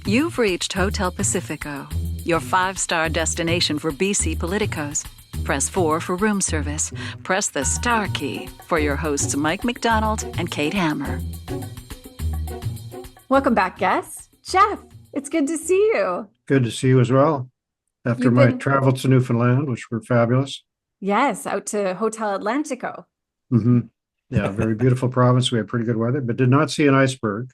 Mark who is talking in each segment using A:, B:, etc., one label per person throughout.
A: You've reached Hotel Pacifico, your five-star destination for BC politicos. Press 4 for room service. Press the star key for your hosts Mike McDonald and Kate Hammer.
B: Welcome back, guests. Geoff, it's good to see you.
C: Good to see you as well. After my travels to Newfoundland, which were fabulous.
B: Yes, out to Hotel Atlantico.
C: Mm-hmm. Yeah, very beautiful province. We had pretty good weather, but did not see an iceberg,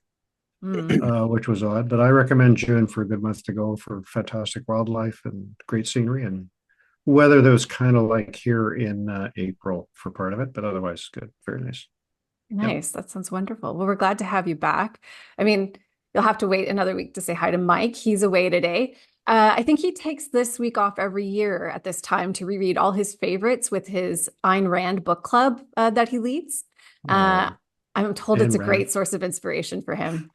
C: which was odd. But I recommend June for a good month to go for fantastic wildlife and great scenery and weather that was kind of like here in April for part of it, but otherwise good. Very nice.
B: Nice. Yep. That sounds wonderful. Well, we're glad to have you back. I mean, you'll have to wait another week to say hi to Mike. He's away today. I think he takes this week off every year at this time to reread all his favorites with his Ayn Rand book club that he leads. I'm told it's a great source of inspiration for him.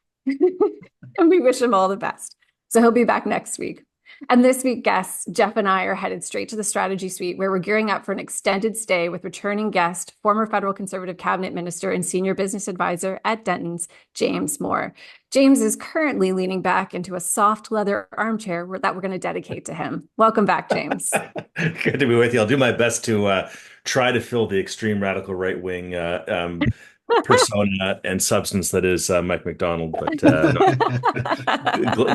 B: And we wish him all the best. So he'll be back next week. And this week, guests, Geoff and I are headed straight to the Strategy Suite, where we're gearing up for an extended stay with returning guest, former federal Conservative cabinet minister and senior business advisor at Denton's, James Moore. James is currently leaning back into a soft leather armchair that we're going to dedicate to him. Welcome back, James.
D: Good to be with you. I'll do my best to try to fill the extreme radical right-wing persona and substance that is Mike McDonald, but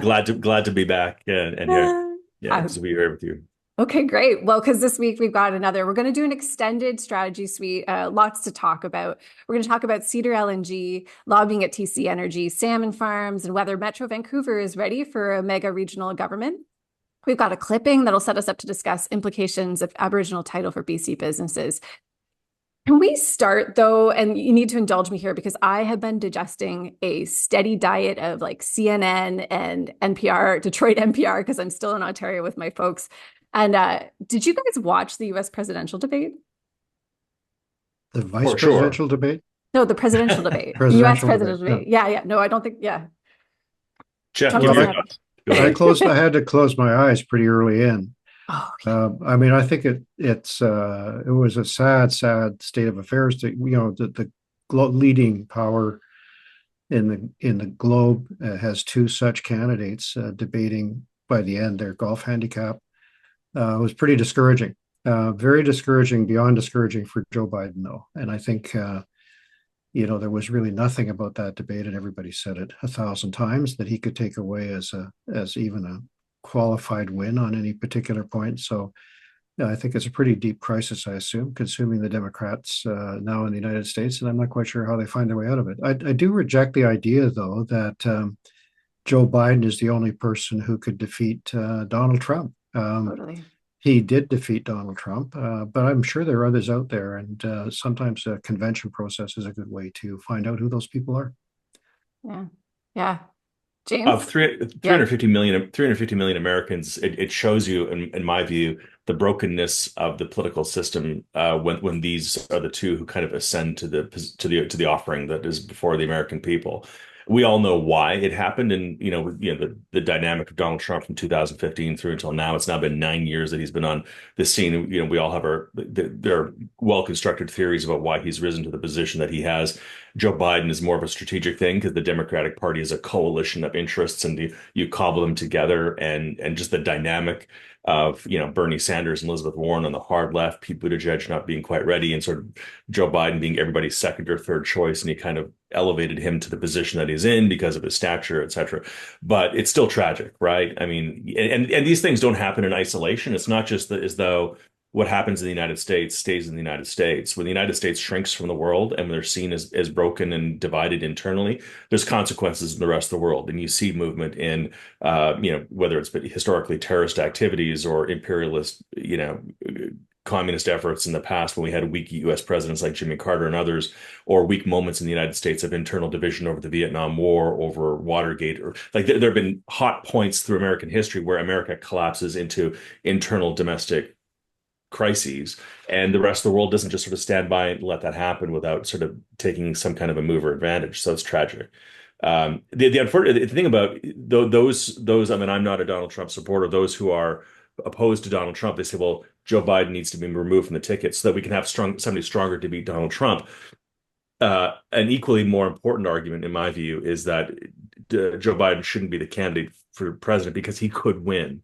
D: glad to be back and here. Yeah, to be here with you.
B: Okay, great. Well, because this week we're going to do an extended strategy suite, lots to talk about. We're going to talk about Cedar LNG, lobbying at TC Energy, Salmon Farms, and whether Metro Vancouver is ready for a mega regional government. We've got a clipping that'll set us up to discuss implications of Aboriginal title for BC businesses. Can we start, though, and you need to indulge me here because I have been digesting a steady diet of like CNN and NPR, Detroit NPR, because I'm still in Ontario with my folks. And did you guys watch the U.S. presidential debate?
C: The vice presidential debate?
B: No, the presidential debate. U.S. presidential debate. Yeah. No, I don't think,
D: Geoff,
C: I had to close my eyes pretty early in.
B: Oh, okay.
C: I mean, I think it was a sad state of affairs. The leading power in the globe has two such candidates debating by the end their golf handicap. It was pretty discouraging, very discouraging, beyond discouraging for Joe Biden, though. And I think there was really nothing about that debate, and everybody said it 1,000 times that he could take away as even a qualified win on any particular point. So I think it's a pretty deep crisis, I assume, consuming the Democrats now in the United States, and I'm not quite sure how they find their way out of it. I do reject the idea, though, that Joe Biden is the only person who could defeat Donald Trump.
B: Totally.
C: He did defeat Donald Trump, but I'm sure there are others out there, and sometimes a convention process is a good way to find out who those people are.
B: Yeah. James?
D: Of 350 million Americans, it shows you, in my view, the brokenness of the political system when these are the two who kind of ascend to the offering that is before the American people. We all know why it happened, and the dynamic of Donald Trump from 2015 through until now. It's now been 9 years that he's been on this scene. We all have there are well-constructed theories about why he's risen to the position that he has. Joe Biden is more of a strategic thing because the Democratic Party is a coalition of interests, and you cobble them together, and just the dynamic of Bernie Sanders and Elizabeth Warren on the hard left, Pete Buttigieg not being quite ready, and sort of Joe Biden being everybody's second or third choice, and he kind of elevated him to the position that he's in because of his stature, et cetera. But it's still tragic, right? I mean, and these things don't happen in isolation. It's not just as though what happens in the United States stays in the United States. When the United States shrinks from the world and when they're seen as broken and divided internally, there's consequences in the rest of the world. And you see movement in, whether it's been historically terrorist activities or imperialist, communist efforts in the past when we had weak U.S. presidents like Jimmy Carter and others, or weak moments in the United States of internal division over the Vietnam War, over Watergate, or like there have been hot points through American history where America collapses into internal domestic crises, and the rest of the world doesn't just sort of stand by and let that happen without sort of taking some kind of a mover advantage. So it's tragic. The unfortunate thing about those, I mean, I'm not a Donald Trump supporter. Those who are opposed to Donald Trump, they say, well, Joe Biden needs to be removed from the ticket so that we can have somebody stronger to beat Donald Trump. An equally more important argument, in my view, is that Joe Biden shouldn't be the candidate for president because he could win,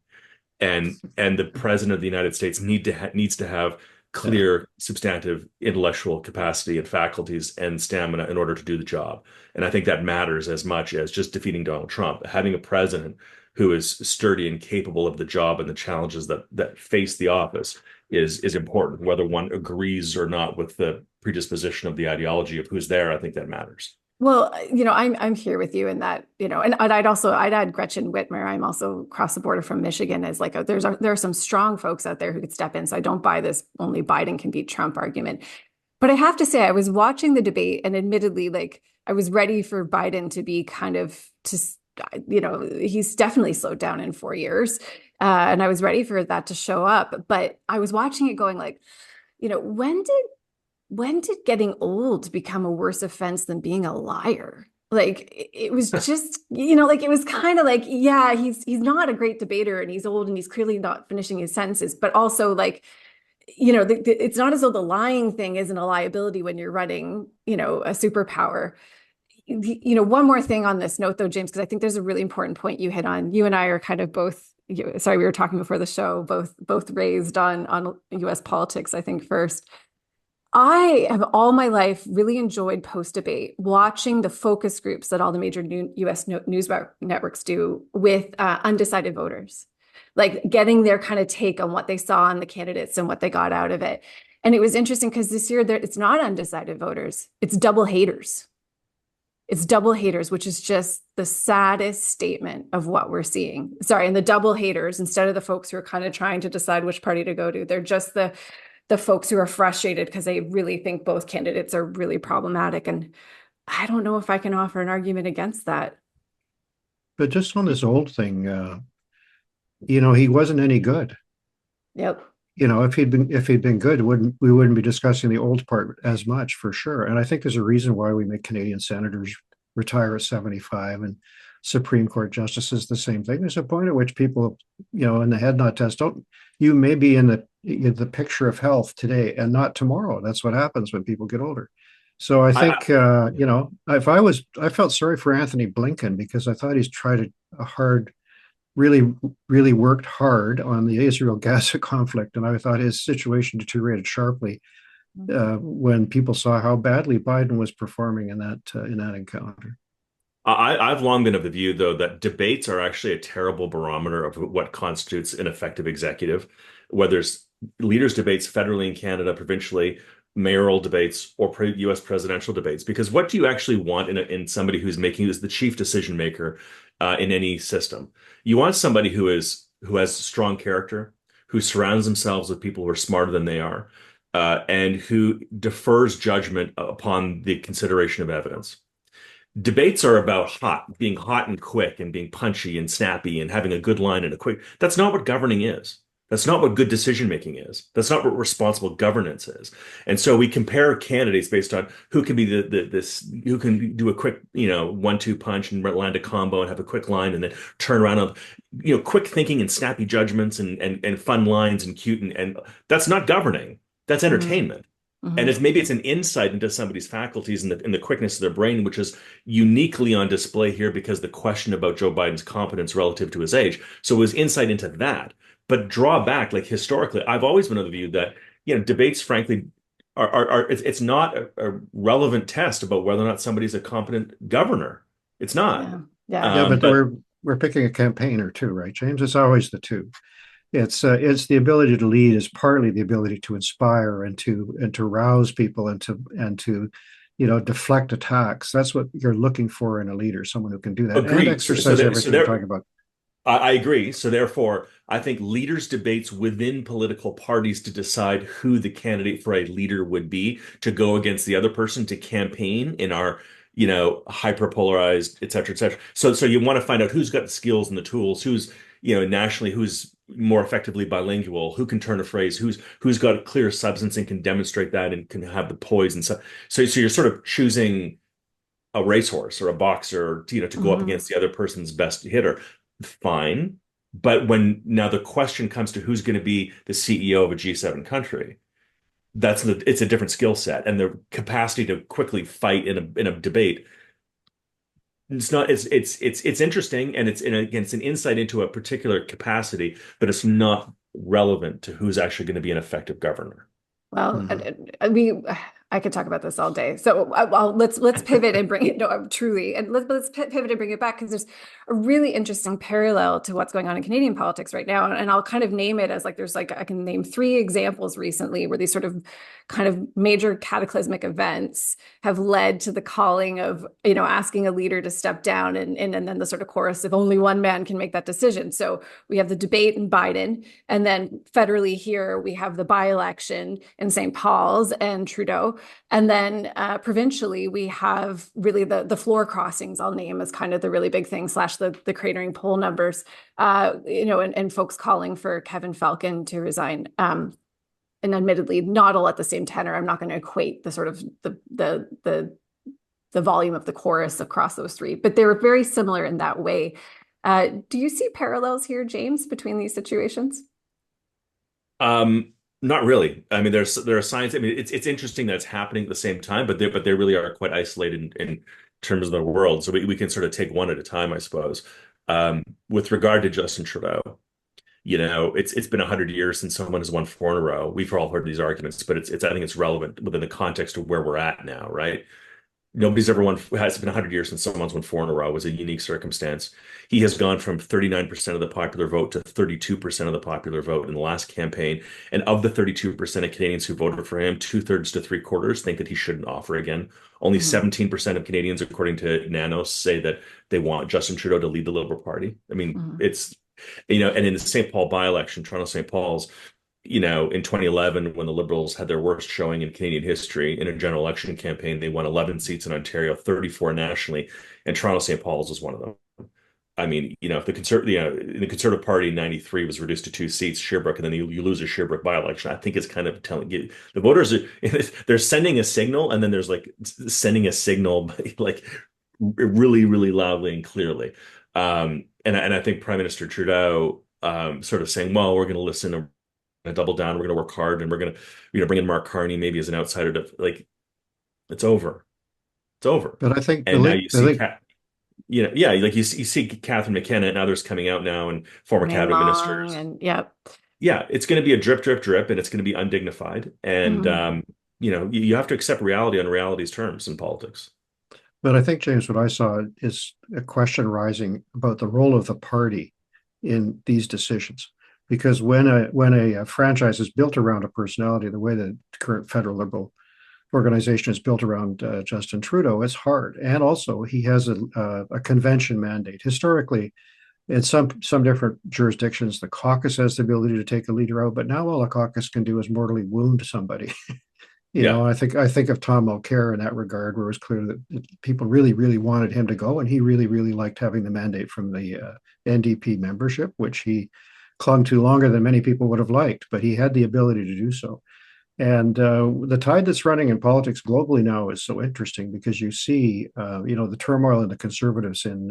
D: and the president of the United States needs to have clear, substantive intellectual capacity and faculties and stamina in order to do the job. And I think that matters as much as just defeating Donald Trump. Having a president who is sturdy and capable of the job and the challenges that face the office is important, whether one agrees or not with the predisposition of the ideology of who's there. I think that matters.
B: Well, I'm here with you in that, and I'd add Gretchen Whitmer. I'm also across the border from Michigan as like there are some strong folks out there who could step in. So I don't buy this only Biden can beat Trump argument. But I have to say, I was watching the debate, and admittedly, like I was ready for Biden to be he's definitely slowed down in 4 years. And I was ready for that to show up. But I was watching it going like, when did getting old become a worse offense than being a liar? Like it was just, like it was kind of like, yeah, he's not a great debater and he's old and he's clearly not finishing his sentences, but also like, it's not as though the lying thing isn't a liability when you're running, a superpower. One more thing on this note though, James, because I think there's a really important point you hit on. You and I are kind of both, sorry, we were talking before the show, both raised on US politics, I think first. I have all my life really enjoyed post-debate watching the focus groups that all the major US news networks do with undecided voters, like getting their kind of take on what they saw on the candidates and what they got out of it. And it was interesting because this year it's not undecided voters, it's double haters. It's double haters, which is just the saddest statement of what we're seeing. Sorry, and the double haters, instead of the folks who are kind of trying to decide which party to go to, they're just the folks who are frustrated because they really think both candidates are really problematic. And I don't know if I can offer an argument against that.
C: But just on this old thing, he wasn't any good.
B: Yep.
C: If he'd been good, we wouldn't be discussing the old part as much, for sure. And I think there's a reason why we make Canadian senators retire at 75 and Supreme Court justices the same thing. There's a point at which people, in the head nod test, you may be in the picture of health today and not tomorrow. That's what happens when people get older. So I think, I felt sorry for Anthony Blinken because I thought he's tried really, really worked hard on the Israel-Gaza conflict. And I thought his situation deteriorated sharply when people saw how badly Biden was performing in that encounter.
D: I've long been of the view, though, that debates are actually a terrible barometer of what constitutes an effective executive, whether it's leaders' debates federally in Canada, provincially, mayoral debates, or U.S. presidential debates. Because what do you actually want in somebody who's the chief decision maker in any system? You want somebody who has strong character, who surrounds themselves with people who are smarter than they are, and who defers judgment upon the consideration of evidence. Debates are about being hot and quick and being punchy and snappy and having a good line and a quick. That's not what governing is. That's not what good decision making is. That's not what responsible governance is. And so we compare candidates based on who can be who can do a quick, 1-2 punch and land a combo and have a quick line and then turn around on, quick thinking and snappy judgments and fun lines and cute and that's not governing. That's entertainment. Mm-hmm. And maybe it's an insight into somebody's faculties and the quickness of their brain, which is uniquely on display here because the question about Joe Biden's competence relative to his age. So it was insight into that. But draw back, like historically, I've always been of the view that, debates, frankly, it's not a relevant test about whether or not somebody's a competent governor. It's not.
B: Yeah.
C: But we're picking a campaigner too, right, James? It's always the two. It's the ability to lead is partly the ability to inspire and to rouse people and to deflect attacks. That's what you're looking for in a leader, someone who can do that.
D: Agreed.
C: And exercise everything you're talking about.
D: I agree. So therefore, I think leaders' debates within political parties to decide who the candidate for a leader would be to go against the other person to campaign in our, hyper-polarized, et cetera, et cetera. So you want to find out who's got the skills and the tools, who's, nationally, who's more effectively bilingual, who can turn a phrase, who's got a clear substance and can demonstrate that and can have the poise and stuff. So you're sort of choosing a racehorse or a boxer, to go up against the other person's best hitter. Fine. But when now the question comes to who's going to be the CEO of a G7 country, it's a different skill set and the capacity to quickly fight in a debate. It's not. It's interesting, and again, it's an insight into a particular capacity, but it's not relevant to who's actually going to be an effective governor.
B: Well,
C: Mhm.
B: I could talk about this all day. So let's pivot and bring it. No, truly, and let's pivot and bring it back because there's a really interesting parallel to what's going on in Canadian politics right now, and I'll kind of name it as like there's like I can name three examples recently where these sort of kind of major cataclysmic events have led to the calling of asking a leader to step down, and then the sort of chorus of only one man can make that decision. So we have the debate in Biden, and then federally here we have the by-election in St. Paul's and Trudeau. And then provincially, we have really the floor crossings, I'll name as kind of the really big thing, slash the cratering poll numbers, and folks calling for Kevin Falcon to resign. And admittedly, not all at the same tenor. I'm not going to equate the sort of the volume of the chorus across those three, but they were very similar in that way. Do you see parallels here, James, between these situations?
D: Not really. I mean, there are signs. I mean, it's interesting that it's happening at the same time, but they really are quite isolated in terms of the world. So we can sort of take one at a time, I suppose. With regard to Justin Trudeau, it's been 100 years since someone has won four in a row. We've all heard these arguments, but it's I think it's relevant within the context of where we're at now, right? Nobody's ever won, has been 100 years since someone's won four in a row. It was a unique circumstance. He has gone from 39% of the popular vote to 32% of the popular vote in the last campaign. And of the 32% of Canadians who voted for him, two-thirds to three-quarters think that he shouldn't offer again. Only 17% of Canadians, according to Nanos, say that they want Justin Trudeau to lead the Liberal Party. I mean, and in the St. Paul by-election, Toronto St. Paul's, in 2011, when the Liberals had their worst showing in Canadian history in a general election campaign, they won 11 seats in Ontario, 34 nationally, and Toronto St. Paul's was one of them. I mean, if the Conservative Party in 93 was reduced to two seats, Sherbrooke, and then you lose a Sherbrooke by-election, I think it's kind of telling you the voters they're sending a signal, and then there's like sending a signal like really, really loudly and clearly. And I think Prime Minister Trudeau sort of saying, well, we're going to listen and double down. We're going to work hard, and we're going to, bring in Mark Carney maybe as an outsider to like. It's over. It's over.
C: But I think
D: And now you see, yeah, like you see Catherine McKenna and others coming out now, and former
B: Remain
D: cabinet
B: long
D: ministers.
B: and yep.
D: Yeah, it's going to be a drip, drip, drip, and it's going to be undignified. And you have to accept reality on reality's terms in politics.
C: But I think, James, what I saw is a question rising about the role of the party in these decisions. Because when a franchise is built around a personality, the way the current federal Liberal organization is built around Justin Trudeau, it's hard. And also, he has a convention mandate. Historically, in some different jurisdictions, the caucus has the ability to take a leader out, but now all a caucus can do is mortally wound somebody. I think of Tom Mulcair in that regard, where it was clear that people really, really wanted him to go, and he really, really liked having the mandate from the NDP membership, which he clung to longer than many people would have liked, but he had the ability to do so. And the tide that's running in politics globally now is so interesting because you see, the turmoil in the Conservatives in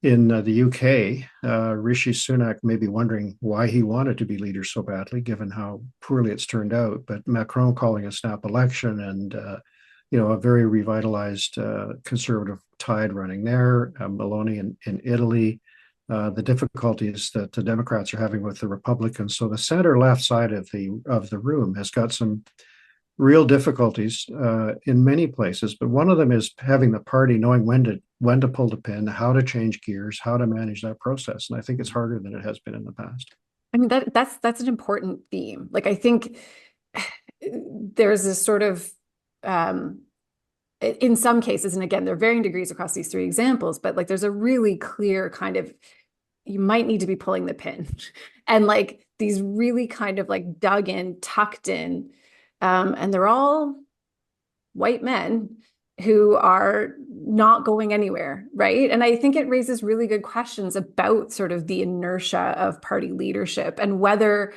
C: the UK. Rishi Sunak may be wondering why he wanted to be leader so badly, given how poorly it's turned out. But Macron calling a snap election and, a very revitalized Conservative tide running there. Meloni in Italy. The difficulties that the Democrats are having with the Republicans. So the center-left side of the room has got some real difficulties in many places, but one of them is having the party knowing when to pull the pin, how to change gears, how to manage that process. And I think it's harder than it has been in the past.
B: I mean, that's an important theme. Like, I think there's this sort of in some cases, and again, there are varying degrees across these three examples, but like there's a really clear kind of you might need to be pulling the pin and like these really kind of like dug in, tucked in, and they're all white men who are not going anywhere, right? And I think it raises really good questions about sort of the inertia of party leadership and whether,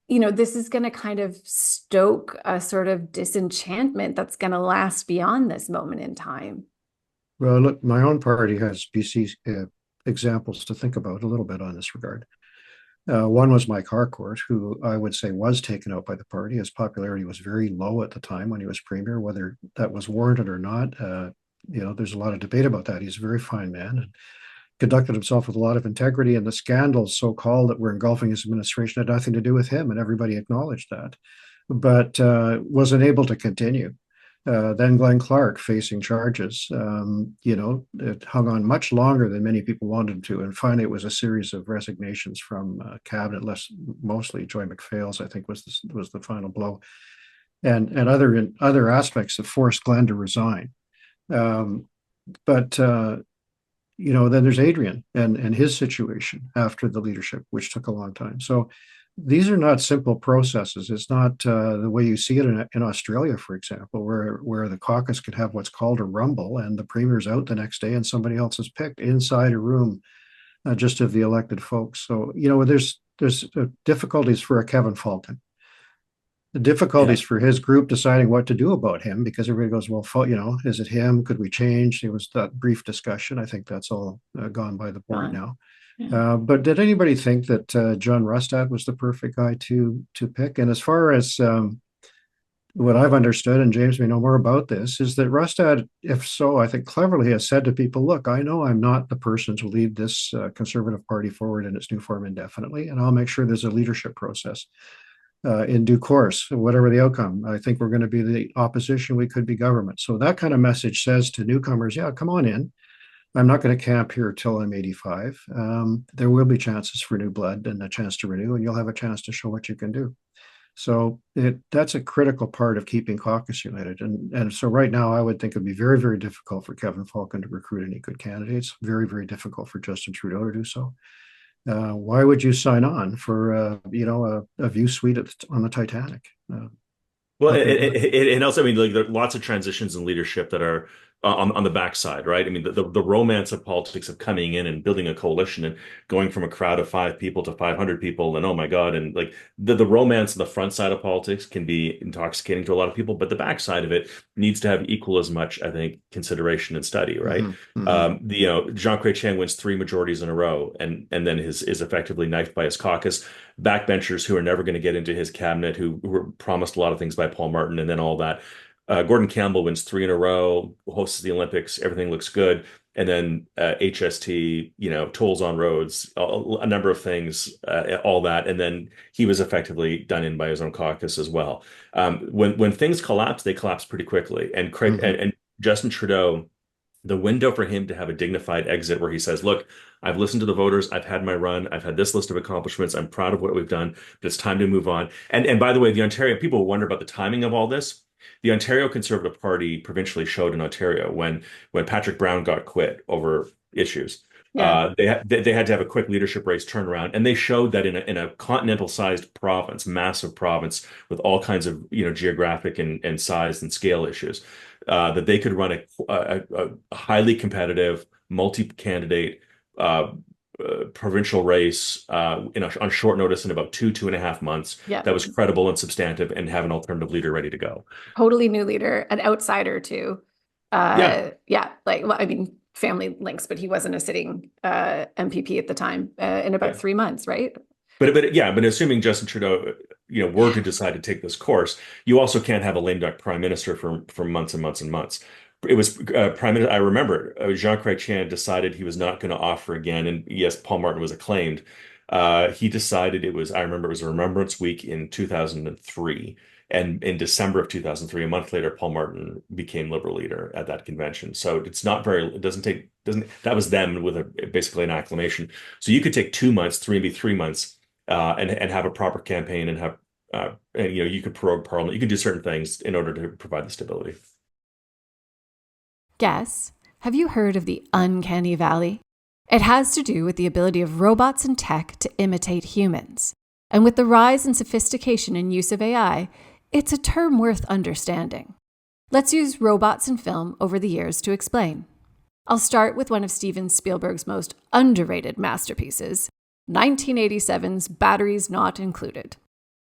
B: this is going to kind of stoke a sort of disenchantment that's going to last beyond this moment in time.
C: Well, look, my own party has BC examples to think about a little bit on this regard. One was Mike Harcourt, who I would say was taken out by the party. His popularity was very low at the time when he was premier, whether that was warranted or not. there's a lot of debate about that. He's a very fine man and conducted himself with a lot of integrity, and the scandals, so-called, that were engulfing his administration had nothing to do with him, and everybody acknowledged that, but wasn't able to continue. Then Glenn Clark facing charges, it hung on much longer than many people wanted to. And finally, it was a series of resignations from cabinet, mostly Joy McPhail's, I think, was the final blow. And other aspects that forced Glenn to resign. But then there's Adrian and his situation after the leadership, which took a long time. So these are not simple processes. It's not the way you see it in Australia, for example, where the caucus could have what's called a rumble, and the premier's out the next day and somebody else is picked inside a room just of the elected folks. So, there's difficulties for a Kevin Fulton. The difficulties for his group deciding what to do about him, because everybody goes, well, is it him? Could we change? There was that brief discussion. I think that's all gone by the board now. Yeah. But did anybody think that John Rustad was the perfect guy to pick? And as far as what I've understood, and James may know more about this, is that Rustad, if so, I think cleverly has said to people, look, I know I'm not the person to lead this Conservative Party forward in its new form indefinitely, and I'll make sure there's a leadership process. In due course, whatever the outcome. I think we're going to be the opposition. We could be government. So that kind of message says to newcomers, yeah, come on in. I'm not going to camp here till I'm 85. There will be chances for new blood and a chance to renew, and you'll have a chance to show what you can do. So that's a critical part of keeping caucus united. And so right now, I would think it'd be very, very difficult for Kevin Fulton to recruit any good candidates. Very, very difficult for Justin Trudeau to do so. Why would you sign on for a view suite on the Titanic?
D: Well, and also, there are lots of transitions in leadership that are on the backside, right? The romance of politics of coming in and building a coalition and going from a crowd of 5 people to 500 people, and oh my God, and the romance on the front side of politics can be intoxicating to a lot of people, but the backside of it needs to have equal as much, I think, consideration and study, right? Jean Chrétien wins 3 majorities in a row, and then is effectively knifed by his caucus. Backbenchers who are never going to get into his cabinet, who were promised a lot of things by Paul Martin, and then all that. Gordon Campbell wins 3 in a row, hosts the Olympics, everything looks good. And then HST, tolls on roads, a number of things, all that. And then he was effectively done in by his own caucus as well. When things collapse, they collapse pretty quickly. And and Justin Trudeau, the window for him to have a dignified exit where he says, look, I've listened to the voters. I've had my run. I've had this list of accomplishments. I'm proud of what we've done, but it's time to move on. And by the way, the Ontario people wonder about the timing of all this. The Ontario Conservative Party provincially showed in Ontario when Patrick Brown got quit over issues. Yeah. They had to have a quick leadership race turnaround, and they showed that in a continental-sized province, massive province with all kinds of geographic and size and scale issues, that they could run a highly competitive, multi-candidate provincial race on short notice in about 2.5 months. Yeah. That was credible and substantive, and have an alternative leader ready to go.
B: Totally new leader, an outsider too. Family links, but he wasn't a sitting MPP at the time in about 3 months, right?
D: But assuming Justin Trudeau, were to decide to take this course, you also can't have a lame duck prime minister for months and months and months. It was prime minister. I remember Jean Chrétien decided he was not going to offer again, and yes, Paul Martin was acclaimed. He decided it was a Remembrance Week in 2003. And in December of 2003, a month later, Paul Martin became Liberal leader at that convention. So that was them with basically an acclamation. So you could take 2 months, maybe 3 months, and have a proper campaign and have, you could prorogue Parliament. You could do certain things in order to provide the stability.
B: Guess, have you heard of the Uncanny Valley? It has to do with the ability of robots and tech to imitate humans. And with the rise in sophistication and use of AI, it's a term worth understanding. Let's use robots in film over the years to explain. I'll start with one of Steven Spielberg's most underrated masterpieces, 1987's Batteries Not Included.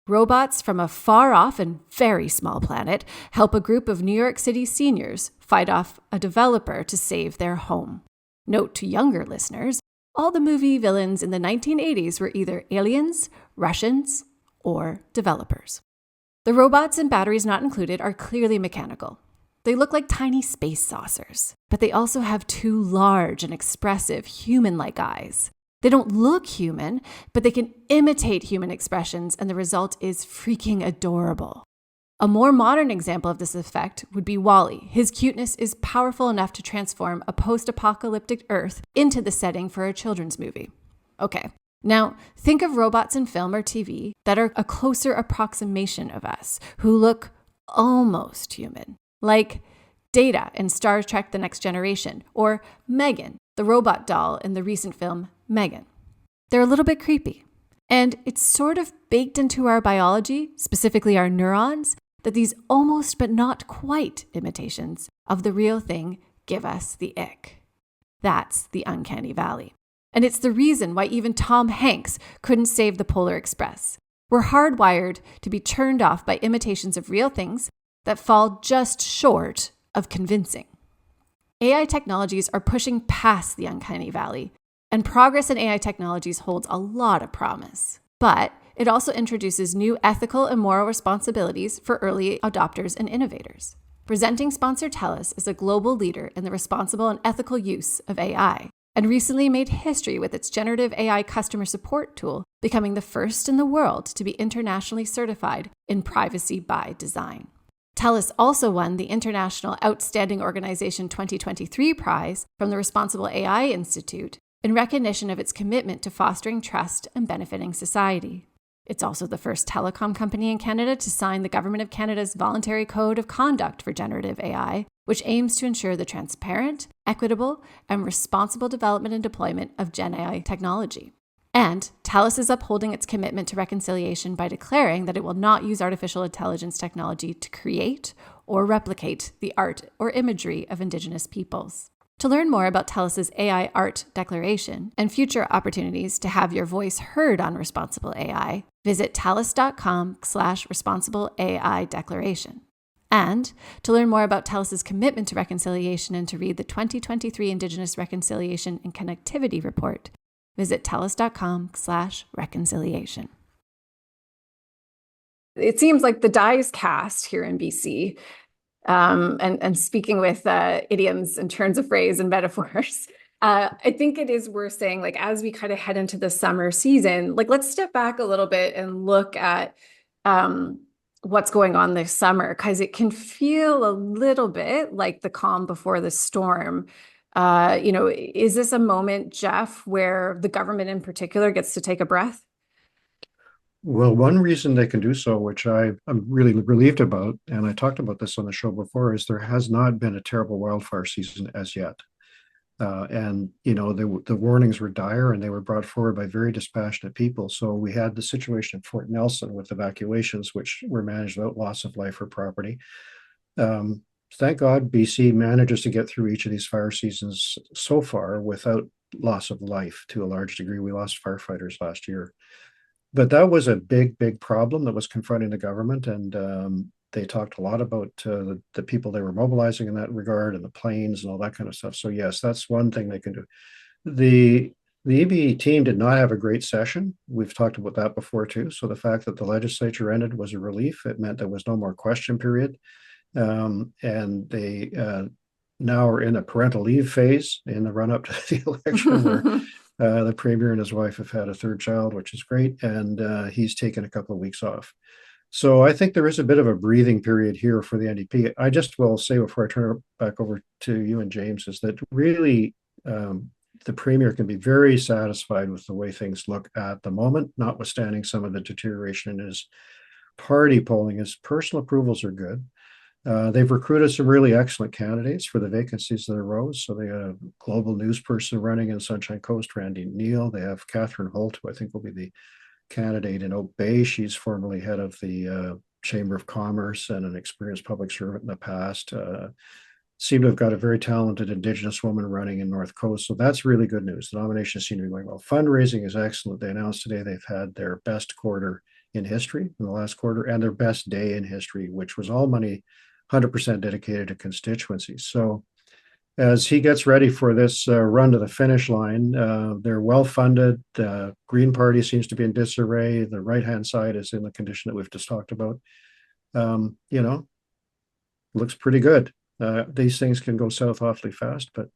B: Robots from a far-off and very small planet help a group of New York City seniors fight off a developer to save their home. Note to younger listeners, all the movie villains in the 1980s were either aliens, Russians, or developers. The robots in Batteries Not Included are clearly mechanical. They look like tiny space saucers, but they also have two large and expressive human-like eyes. They don't look human, but they can imitate human expressions, and the result is freaking adorable. A more modern example of this effect would be Wall-E. His cuteness is powerful enough to transform a post-apocalyptic Earth into the setting for a children's movie. Okay, now think of robots in film or TV that are a closer approximation of us, who look almost human, like Data in Star Trek: The Next Generation, or Megan, the robot doll in the recent film Megan. They're a little bit creepy. And it's sort of baked into our biology, specifically our neurons, that these almost but not quite imitations of the real thing give us the ick. That's the Uncanny Valley. And it's the reason why even Tom Hanks couldn't save the Polar Express. We're hardwired to be turned off by imitations of real things that fall just short of convincing. AI technologies are pushing past the Uncanny Valley, and progress in AI technologies holds a lot of promise. But it also introduces new ethical and moral responsibilities for early adopters and innovators. Presenting sponsor TELUS is a global leader in the responsible and ethical use of AI, and recently made history with its generative AI customer support tool, becoming the first in the world to be internationally certified in privacy by design. TELUS also won the International Outstanding Organization 2023 prize from the Responsible AI Institute in recognition of its commitment to fostering trust and benefiting society. It's also the first telecom company in Canada to sign the Government of Canada's Voluntary Code of Conduct for Generative AI, which aims to ensure the transparent, equitable, and responsible development and deployment of Gen AI technology. And TELUS is upholding its commitment to reconciliation by declaring that it will not use artificial intelligence technology to create or replicate the art or imagery of Indigenous peoples. To learn more about TELUS's AI Art Declaration and future opportunities to have your voice heard on responsible AI, visit TELUS.com/responsible AI declaration. And to learn more about TELUS's commitment to reconciliation and to read the 2023 Indigenous Reconciliation and Connectivity Report, visit TELUS.com/reconciliation. It seems like the die is cast here in BC. And speaking with idioms and turns of phrase and metaphors, I think it is worth saying, like, as we kind of head into the summer season, like, let's step back a little bit and look at what's going on this summer, because it can feel a little bit like the calm before the storm. Is this a moment, Geoff, where the government in particular gets to take a breath?
C: Well, one reason they can do so, which I'm really relieved about, and I talked about this on the show before, is there has not been a terrible wildfire season as yet. The warnings were dire, and they were brought forward by very dispassionate people. So we had the situation at Fort Nelson with evacuations, which were managed without loss of life or property. Thank God BC manages to get through each of these fire seasons so far without loss of life to a large degree. We lost firefighters last year. But that was a big, big problem that was confronting the government, and they talked a lot about the people they were mobilizing in that regard, and the planes and all that kind of stuff. So yes, that's one thing they can do. The EB team did not have a great session. We've talked about that before too. So the fact that the legislature ended was a relief. It meant there was no more question period, and they now are in a parental leave phase in the run-up to the election, where the premier and his wife have had a third child, which is great, and he's taken a couple of weeks off. So I think there is a bit of a breathing period here for the NDP. I just will say before I turn it back over to you and James, is that really the premier can be very satisfied with the way things look at the moment, notwithstanding some of the deterioration in his party polling. His personal approvals are good. They've recruited some really excellent candidates for the vacancies that arose. So they have a global news person running in Sunshine Coast, Randy Neal. They have Catherine Holt, who I think will be the candidate in Oak Bay. She's formerly head of the Chamber of Commerce and an experienced public servant in the past. Seem to have got a very talented Indigenous woman running in North Coast. So that's really good news. The nominations seem to be going well. Fundraising is excellent. They announced today they've had their best quarter in history in the last quarter, and their best day in history, which was all money 100% dedicated to constituencies. So as he gets ready for this run to the finish line, they're well funded. The Green Party seems to be in disarray. The right-hand side is in the condition that we've just talked about. Looks pretty good. These things can go south awfully fast, but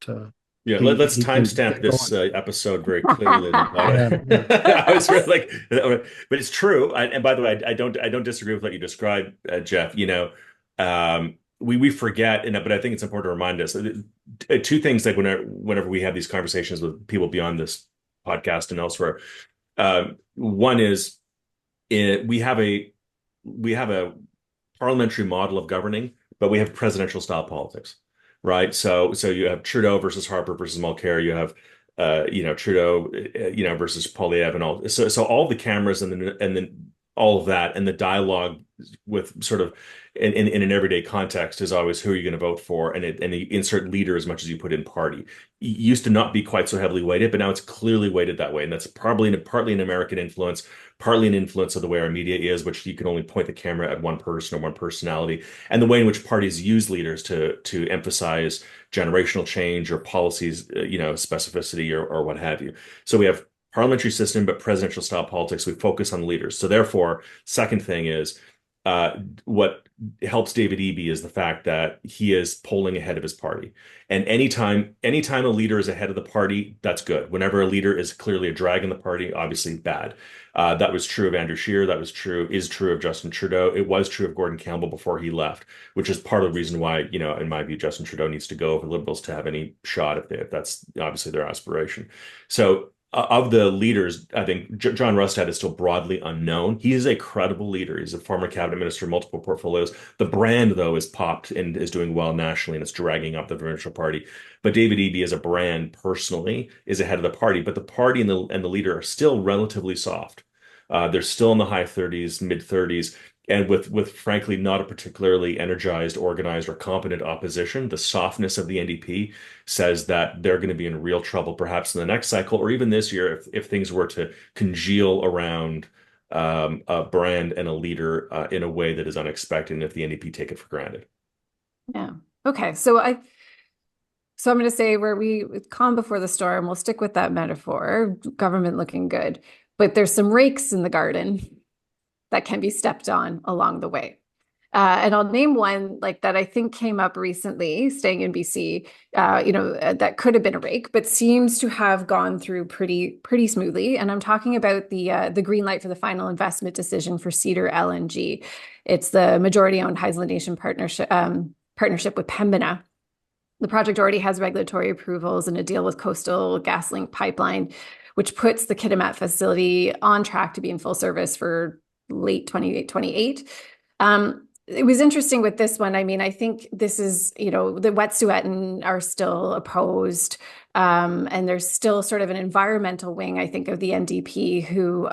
D: Yeah, let's
C: he can
D: timestamp
C: get
D: this
C: going.
D: episode very clearly.
C: Yeah, yeah.
D: I was really like, but it's true. And by the way, I don't disagree with what you described, Geoff. We forget, but I think it's important to remind us two things. Like whenever we have these conversations with people beyond this podcast and elsewhere, one is we have a parliamentary model of governing, but we have presidential style politics, right? So you have Trudeau versus Harper versus Mulcair. You have Trudeau versus Polyev and all. So all the cameras and then all of that and the dialogue with sort of in an everyday context is always who are you going to vote for, and you insert leader as much as you put in party. It used to not be quite so heavily weighted, but now it's clearly weighted that way, and that's partly an American influence, partly an influence of the way our media is, which you can only point the camera at one person or one personality, and the way in which parties use leaders to emphasize generational change or policies, specificity or what have you. So we have parliamentary system, but presidential style politics. We focus on leaders. So therefore, second thing is what helps David Eby is the fact that he is polling ahead of his party. And anytime a leader is ahead of the party, that's good. Whenever a leader is clearly a drag in the party, obviously bad. That was true of Andrew Scheer. That is true of Justin Trudeau. It was true of Gordon Campbell before he left, which is part of the reason why, in my view, Justin Trudeau needs to go for Liberals to have any shot if that's obviously their aspiration. So of the leaders, I think John Rustad is still broadly unknown. He is a credible leader. He's a former cabinet minister, multiple portfolios. The brand, though, is popped and is doing well nationally, and it's dragging up the provincial party. But David Eby, as a brand, personally, is ahead of the party. But the party and the leader are still relatively soft. They're still in the high 30s, mid 30s. And with frankly not a particularly energized, organized, or competent opposition, the softness of the NDP says that they're going to be in real trouble, perhaps in the next cycle, or even this year, if things were to congeal around a brand and a leader in a way that is unexpected, and if the NDP take it for granted.
B: Yeah. Okay. So I'm going to say where we calm before the storm. We'll stick with that metaphor. Government looking good, but there's some rakes in the garden that can be stepped on along the way. And I'll name one like that I think came up recently, staying in BC, that could have been a rake, but seems to have gone through pretty smoothly. And I'm talking about the green light for the final investment decision for Cedar LNG. It's the majority-owned Haisla Nation partnership with Pembina. The project already has regulatory approvals and a deal with Coastal GasLink Pipeline, which puts the Kitimat facility on track to be in full service for late 2028. It was interesting with this one. I mean, I think this is, the Wet'suwet'en are still opposed. And there's still sort of an environmental wing, I think, of the NDP who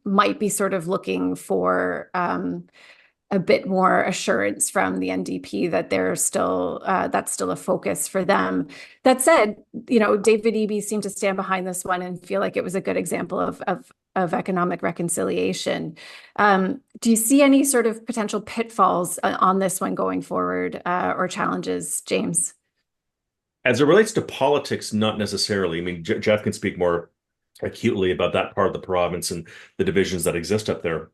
B: might be sort of looking for a bit more assurance from the NDP that that's still a focus for them. That said, David Eby seemed to stand behind this one and feel like it was a good example of economic reconciliation. Do you see any sort of potential pitfalls on this one going forward, or challenges, James?
D: As it relates to politics, not necessarily. I mean, Geoff can speak more acutely about that part of the province and the divisions that exist up there.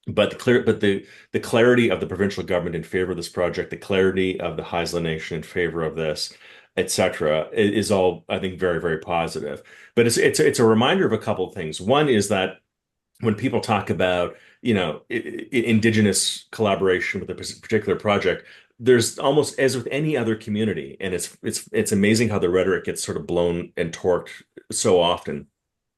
D: But the clarity of the provincial government in favor of this project, the clarity of the Haisla Nation in favor of this, etc., is all, I think, very, very positive. But it's a reminder of a couple of things. One is that when people talk about Indigenous collaboration with a particular project, there's almost, as with any other community, and it's amazing how the rhetoric gets sort of blown and torqued so often,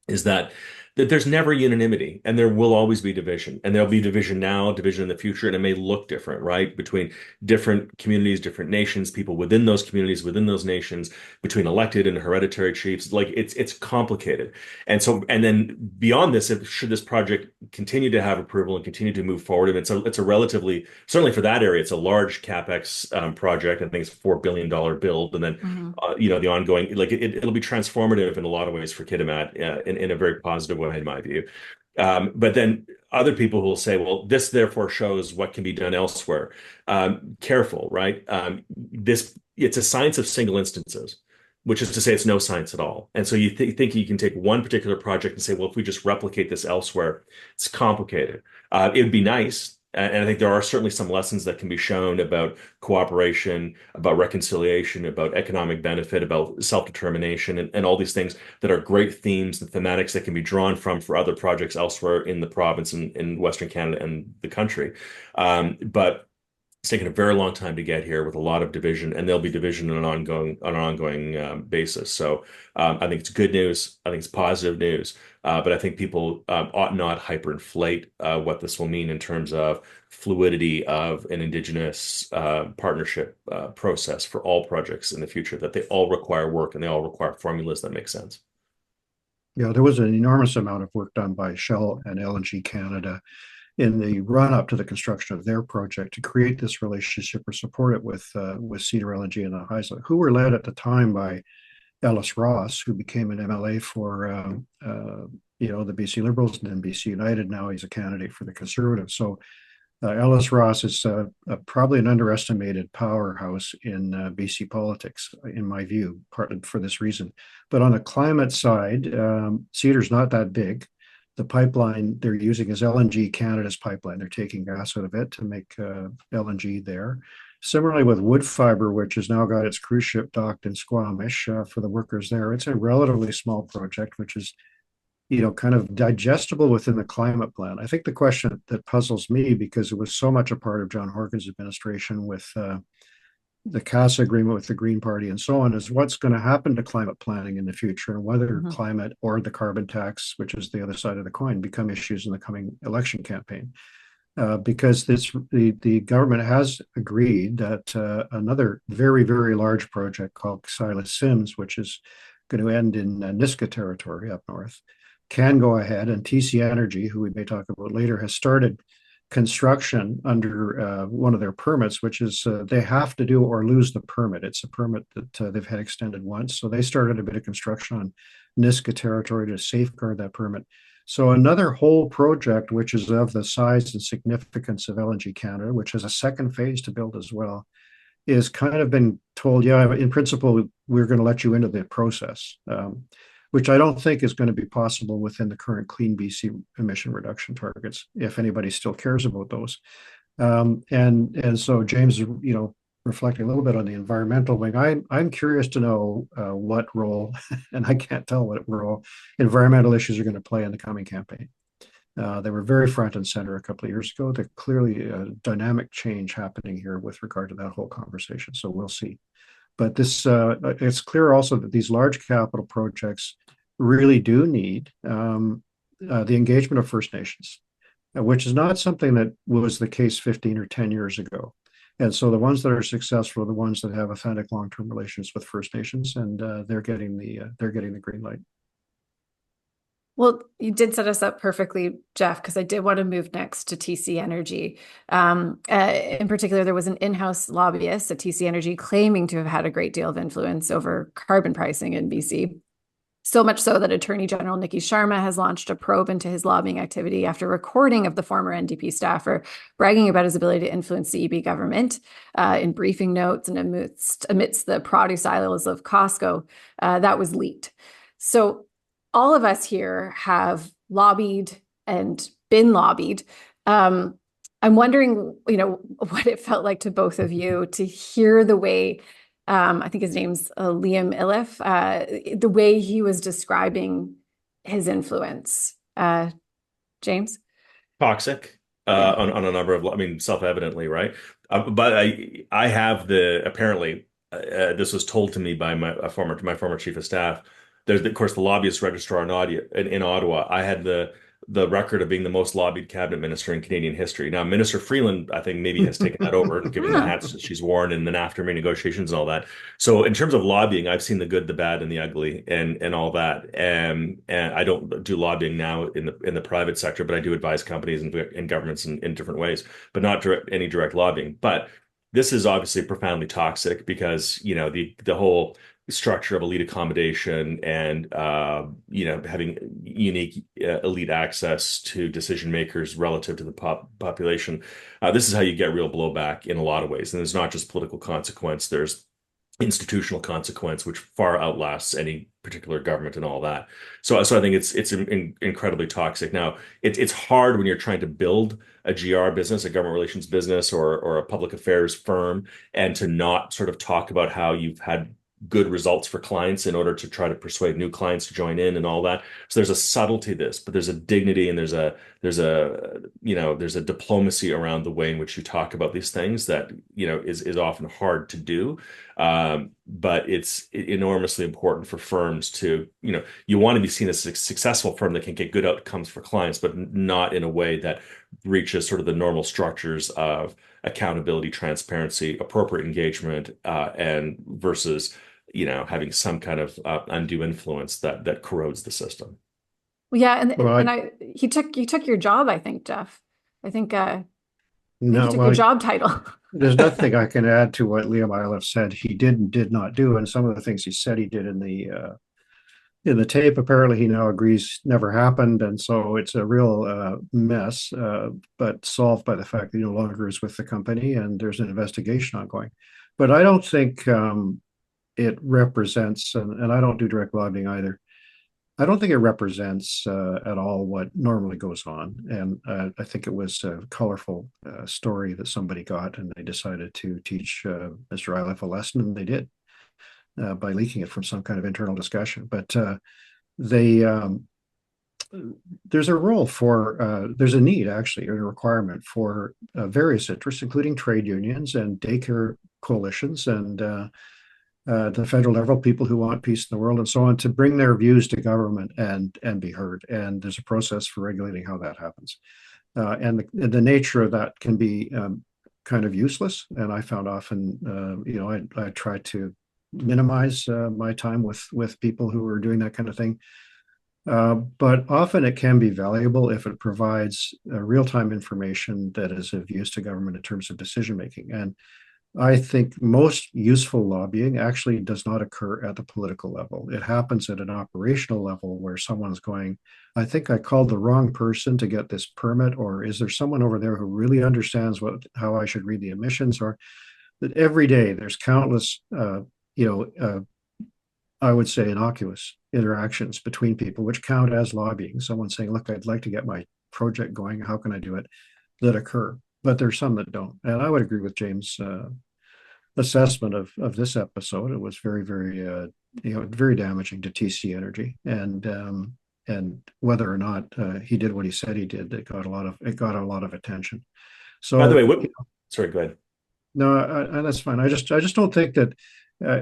D: is that there's never unanimity, and there will always be division, and there'll be division now, division in the future, and it may look different, right? Between different communities, different nations, people within those communities, within those nations, between elected and hereditary chiefs. Like it's complicated. And then beyond this, should this project continue to have approval and continue to move forward, and it's a relatively, certainly for that area, it's a large CapEx project. I think it's a $4 billion build, and then the ongoing, like it'll be transformative in a lot of ways for Kitimat in a very positive way, in my view. But then other people will say, well, this therefore shows what can be done elsewhere. Careful, right? It's a science of single instances, which is to say it's no science at all. And so you think you can take one particular project and say, well, if we just replicate this elsewhere, it's complicated. It would be nice And I think there are certainly some lessons that can be shown about cooperation, about reconciliation, about economic benefit, about self-determination, and all these things that are great themes and thematics that can be drawn from for other projects elsewhere in the province and in Western Canada and the country. But it's taken a very long time to get here with a lot of division, and there'll be division on an ongoing basis. So I think it's good news. I think it's positive news. But I think people ought not hyperinflate what this will mean in terms of fluidity of an Indigenous partnership process for all projects in the future, that they all require work and they all require formulas that make sense.
C: Yeah, there was an enormous amount of work done by Shell and LNG Canada in the run up to the construction of their project to create this relationship or support it with Cedar LNG and the Haisla, who were led at the time by Ellis Ross, who became an MLA for the BC Liberals and then BC United. Now he's a candidate for the Conservatives. So Ellis Ross is probably an underestimated powerhouse in BC politics, in my view, partly for this reason. But on the climate side, Cedar's not that big. The pipeline they're using is LNG Canada's pipeline. They're taking gas out of it to make LNG there. Similarly with Woodfibre, which has now got its cruise ship docked in Squamish for the workers there. It's a relatively small project, which is, kind of digestible within the climate plan. I think the question that puzzles me, because it was so much a part of John Horgan's administration with the CASA agreement with the Green Party and so on, is what's going to happen to climate planning in the future, and whether climate or the carbon tax, which is the other side of the coin, become issues in the coming election campaign. Because the government has agreed that another very, very large project called Silas Sims, which is going to end in Niska territory up north, can go ahead. And TC Energy, who we may talk about later, has started construction under one of their permits, which is they have to do or lose the permit. It's a permit that they've had extended once. So they started a bit of construction on Niska territory to safeguard that permit. So another whole project, which is of the size and significance of LNG Canada, which has a second phase to build as well, is kind of been told, yeah, in principle, we're going to let you into the process, which I don't think is going to be possible within the current Clean BC emission reduction targets, if anybody still cares about those. And so James, reflecting a little bit on the environmental wing, I'm curious to know what role, and I can't tell what role, environmental issues are going to play in the coming campaign. They were very front and center a couple of years ago. There's clearly a dynamic change happening here with regard to that whole conversation. So we'll see. But this, it's clear also that these large capital projects really do need the engagement of First Nations, which is not something that was the case 15 or 10 years ago. And so the ones that are successful are the ones that have authentic long-term relations with First Nations, and they're getting the green light.
B: Well, you did set us up perfectly, Geoff, because I did want to move next to TC Energy. In particular, there was an in-house lobbyist at TC Energy claiming to have had a great deal of influence over carbon pricing in BC. So much so that Attorney General Nikki Sharma has launched a probe into his lobbying activity after recording of the former NDP staffer bragging about his ability to influence the EB government in briefing notes and amidst the produce aisles of Costco. That was leaked. So all of us here have lobbied and been lobbied. I'm wondering, what it felt like to both of you to hear the way, I think his name's Liam Iliff, the way he was describing his influence. James?
D: Toxic on a number of, self-evidently, right? But I have apparently, this was told to me by my former chief of staff. There's, of course, the lobbyist registrar in Ottawa. I had the record of being the most lobbied cabinet minister in Canadian history. Now, Minister Freeland, I think, maybe has taken that over, given the hats that she's worn and then after negotiations and all that. So in terms of lobbying, I've seen the good, the bad, and the ugly and all that. And I don't do lobbying now in the private sector, but I do advise companies and governments in different ways, but not any direct lobbying. But this is obviously profoundly toxic because, the whole structure of elite accommodation and having unique elite access to decision makers relative to the population. This is how you get real blowback in a lot of ways, and there's not just political consequence. There's institutional consequence, which far outlasts any particular government and all that. So I think it's incredibly toxic. Now, it's hard when you're trying to build a GR business, a government relations business, or a public affairs firm, and to not sort of talk about how you've had good results for clients in order to try to persuade new clients to join in and all that. So there's a subtlety to this, but there's a dignity and there's a diplomacy around the way in which you talk about these things that is often hard to do. But it's enormously important for firms to, you want to be seen as a successful firm that can get good outcomes for clients, but not in a way that breaches sort of the normal structures of accountability, transparency, appropriate engagement, and versus, having some kind of undue influence that corrodes the system.
B: Well, yeah, and
C: Well,
B: he took your job, I think, Geoff. I think he
C: no,
B: took
C: well,
B: your job title.
C: there's nothing I can add to what Liam Iliff said he did and did not do, and some of the things he said he did in the tape. Apparently, he now agrees never happened, and so it's a real mess. But solved by the fact that he no longer is with the company, and there's an investigation ongoing. But I don't think it represents, and I don't do direct lobbying either. I don't think it represents at all what normally goes on. And I think it was a colorful story that somebody got, and they decided to teach Mr. Iliff a lesson, and they did by leaking it from some kind of internal discussion. But there's a role for, there's a need actually, or a requirement for various interests, including trade unions and daycare coalitions and the federal level, people who want peace in the world and so on, to bring their views to government and be heard. And there's a process for regulating how that happens. And the nature of that can be kind of useless. And I found often, I try to minimize my time with people who are doing that kind of thing. But often it can be valuable if it provides real-time information that is of use to government in terms of decision making. And I think most useful lobbying actually does not occur at the political level. It happens at an operational level where someone's going, I think I called the wrong person to get this permit, or is there someone over there who really understands how I should read the emissions? Or that every day there's countless, I would say innocuous interactions between people, which count as lobbying. Someone saying, look, I'd like to get my project going. How can I do it? That occur. But there's some that don't. And I would agree with James' assessment of this episode. It was very, very, very damaging to TC Energy. And whether or not he did what he said he did, it got a lot of attention. So,
D: by the way, sorry, go ahead.
C: No, that's fine. I just don't think that.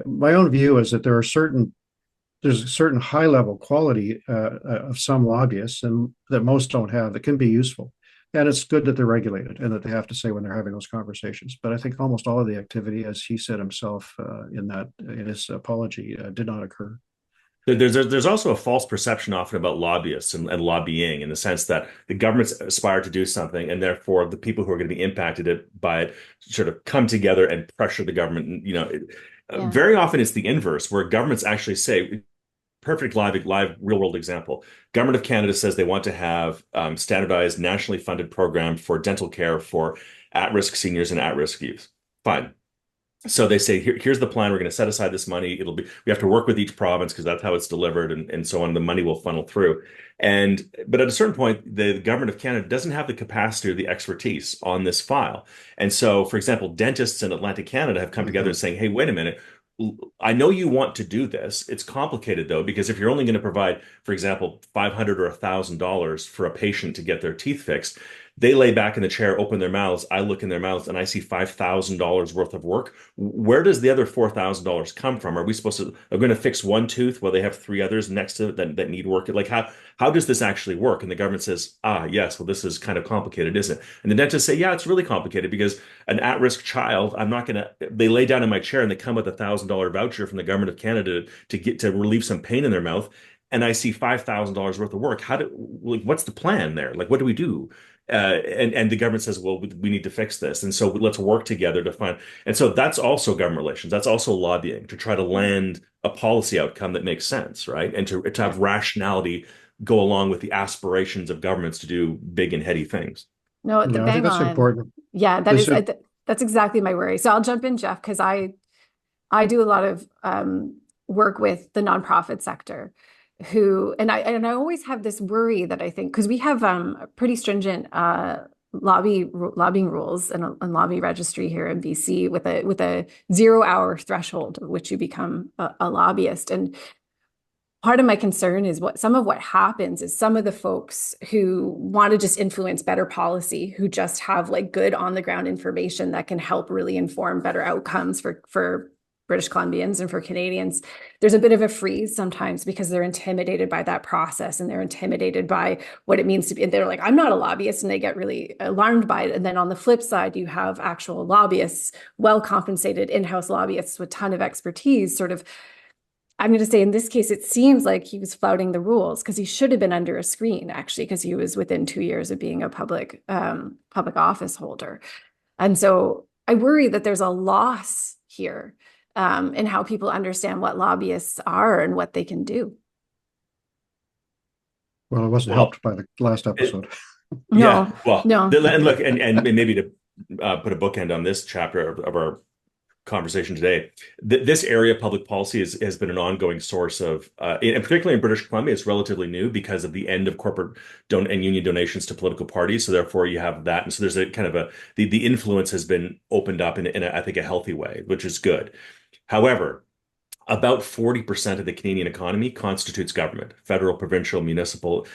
C: My own view is that there's a certain high level quality of some lobbyists, and that most don't have, that can be useful. And it's good that they're regulated and that they have to say when they're having those conversations. But I think almost all of the activity, as he said himself in his apology, did not occur.
D: There's also a false perception often about lobbyists and lobbying, in the sense that the governments aspire to do something, and therefore the people who are going to be impacted by it sort of come together and pressure the government. Very often it's the inverse, where governments actually say, perfect live real world example. Government of Canada says they want to have standardized nationally funded program for dental care for at-risk seniors and at-risk youth. Fine. So they say, here's the plan. We're going to set aside this money. We have to work with each province because that's how it's delivered, and so on. The money will funnel through. But at a certain point, the government of Canada doesn't have the capacity or the expertise on this file. And so, for example, dentists in Atlantic Canada have come together and saying, hey, wait a minute. I know you want to do this. It's complicated, though, because if you're only going to provide, for example, $500 or $1,000 for a patient to get their teeth fixed, they lay back in the chair, open their mouths. I look in their mouths and I see $5,000 worth of work. Where does the other $4,000 come from? Are we going to fix one tooth while they have three others next to it that need work? Like, how does this actually work? And the government says, yes, well, this is kind of complicated, isn't it? And the dentists say, yeah, it's really complicated because an at-risk child, they lay down in my chair and they come with $1,000 voucher from the government of Canada to relieve some pain in their mouth. And I see $5,000 worth of work. What's the plan there? Like, what do we do? And the government says, well, we need to fix this. And so let's work together to find. And so that's also government relations. That's also lobbying, to try to land a policy outcome that makes sense, right? And to have rationality go along with the aspirations of governments to do big and heady things.
B: No,
C: I think that's important.
B: Yeah, that's exactly my worry. So I'll jump in, Geoff, because I do a lot of work with the nonprofit sector, and I always have this worry that I think, because we have pretty stringent lobbying rules and lobby registry here in BC with a 0 hour threshold of which you become a lobbyist. And part of my concern is some of what happens is some of the folks who want to just influence better policy, who just have like good on the ground information that can help really inform better outcomes for British Columbians and for Canadians. There's a bit of a freeze sometimes because they're intimidated by that process, and they're intimidated by what it means to be. And they're like, I'm not a lobbyist, and they get really alarmed by it. And then on the flip side, you have actual lobbyists, well-compensated in-house lobbyists with a ton of expertise, sort of. I'm going to say in this case, it seems like he was flouting the rules because he should have been under a screen, actually, because he was within 2 years of being a public office holder. And so I worry that there's a loss here in how people understand what lobbyists are and what they can do.
C: Well, I wasn't helped by the last episode.
B: No.
D: And look, and maybe to put a bookend on this chapter of our conversation today, this area of public policy has been an ongoing source of, and particularly in British Columbia, it's relatively new because of the end of corporate and union donations to political parties. So therefore, you have that, and so there's a kind of the influence has been opened up in I think a healthy way, which is good. However, about 40% of the Canadian economy constitutes government, federal, provincial, municipal,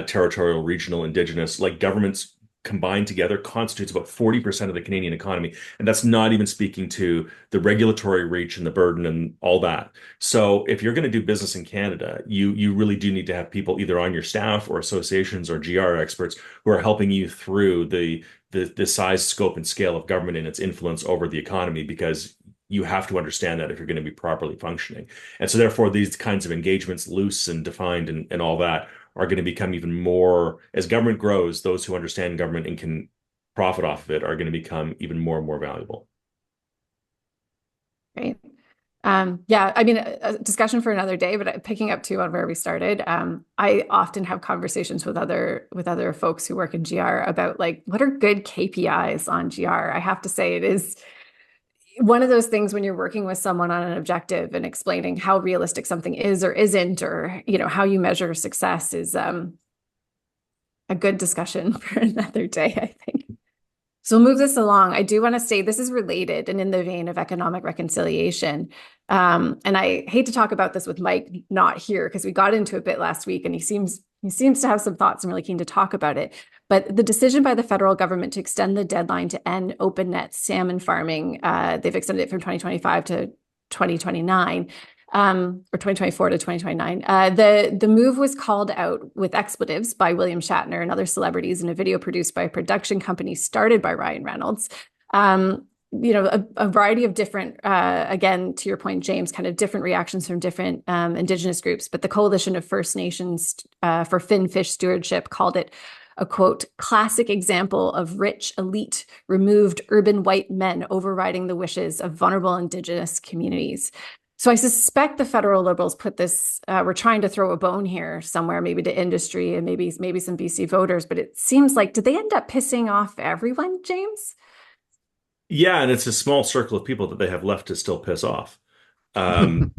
D: territorial, regional, Indigenous, like governments combined together constitutes about 40% of the Canadian economy. And that's not even speaking to the regulatory reach and the burden and all that. So if you're going to do business in Canada, you really do need to have people either on your staff or associations or GR experts who are helping you through the size, scope, and scale of government and its influence over the economy, because you have to understand that if you're going to be properly functioning. And so therefore, these kinds of engagements, loose and defined and all that, are going to become even more, as government grows, those who understand government and can profit off of it are going to become even more and more valuable.
B: Right. Yeah, I mean, a discussion for another day, but picking up too on where we started, I often have conversations with other folks who work in GR about like, what are good KPIs on GR? I have to say it is one of those things when you're working with someone on an objective and explaining how realistic something is or isn't, or, how you measure success is a good discussion for another day, I think. So we'll move this along. I do want to say this is related and in the vein of economic reconciliation. And I hate to talk about this with Mike not here, because we got into it a bit last week and he seems to have some thoughts and really keen to talk about it. But the decision by the federal government to extend the deadline to end open net salmon farming, they've extended it from 2025 to 2029, or 2024 to 2029. The move was called out with expletives by William Shatner and other celebrities in a video produced by a production company started by Ryan Reynolds. A variety of different, again, to your point, James, kind of different reactions from different Indigenous groups. But the Coalition of First Nations for Finfish Stewardship called it a, quote, classic example of rich, elite, removed urban white men overriding the wishes of vulnerable Indigenous communities. So I suspect the federal Liberals put this, we're trying to throw a bone here somewhere, maybe to industry and maybe some BC voters, but it seems like, did they end up pissing off everyone, James?
D: Yeah, and it's a small circle of people that they have left to still piss off. Certainly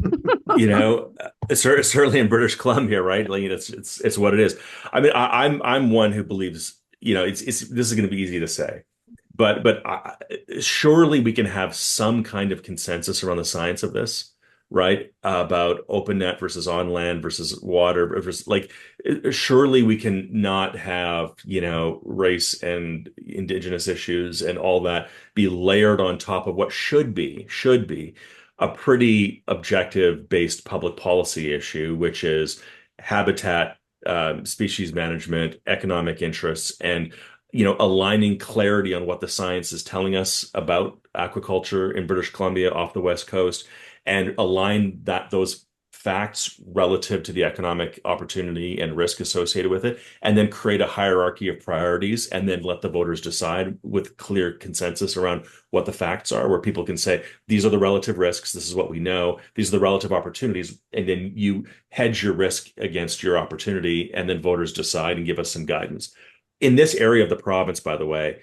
D: in British Columbia, right? Like, it's what it is. I mean, I'm one who believes, this is going to be easy to say, but surely we can have some kind of consensus around the science of this, right? About open net versus on land versus water versus, like, surely we can not have, race and Indigenous issues and all that be layered on top of what should be a pretty objective based public policy issue, which is habitat, species management, economic interests, and aligning clarity on what the science is telling us about aquaculture in British Columbia off the West Coast, and align those facts relative to the economic opportunity and risk associated with it, and then create a hierarchy of priorities, and then let the voters decide with clear consensus around what the facts are, where people can say, these are the relative risks, this is what we know, these are the relative opportunities, and then you hedge your risk against your opportunity, and then voters decide and give us some guidance. In this area of the province, by the way,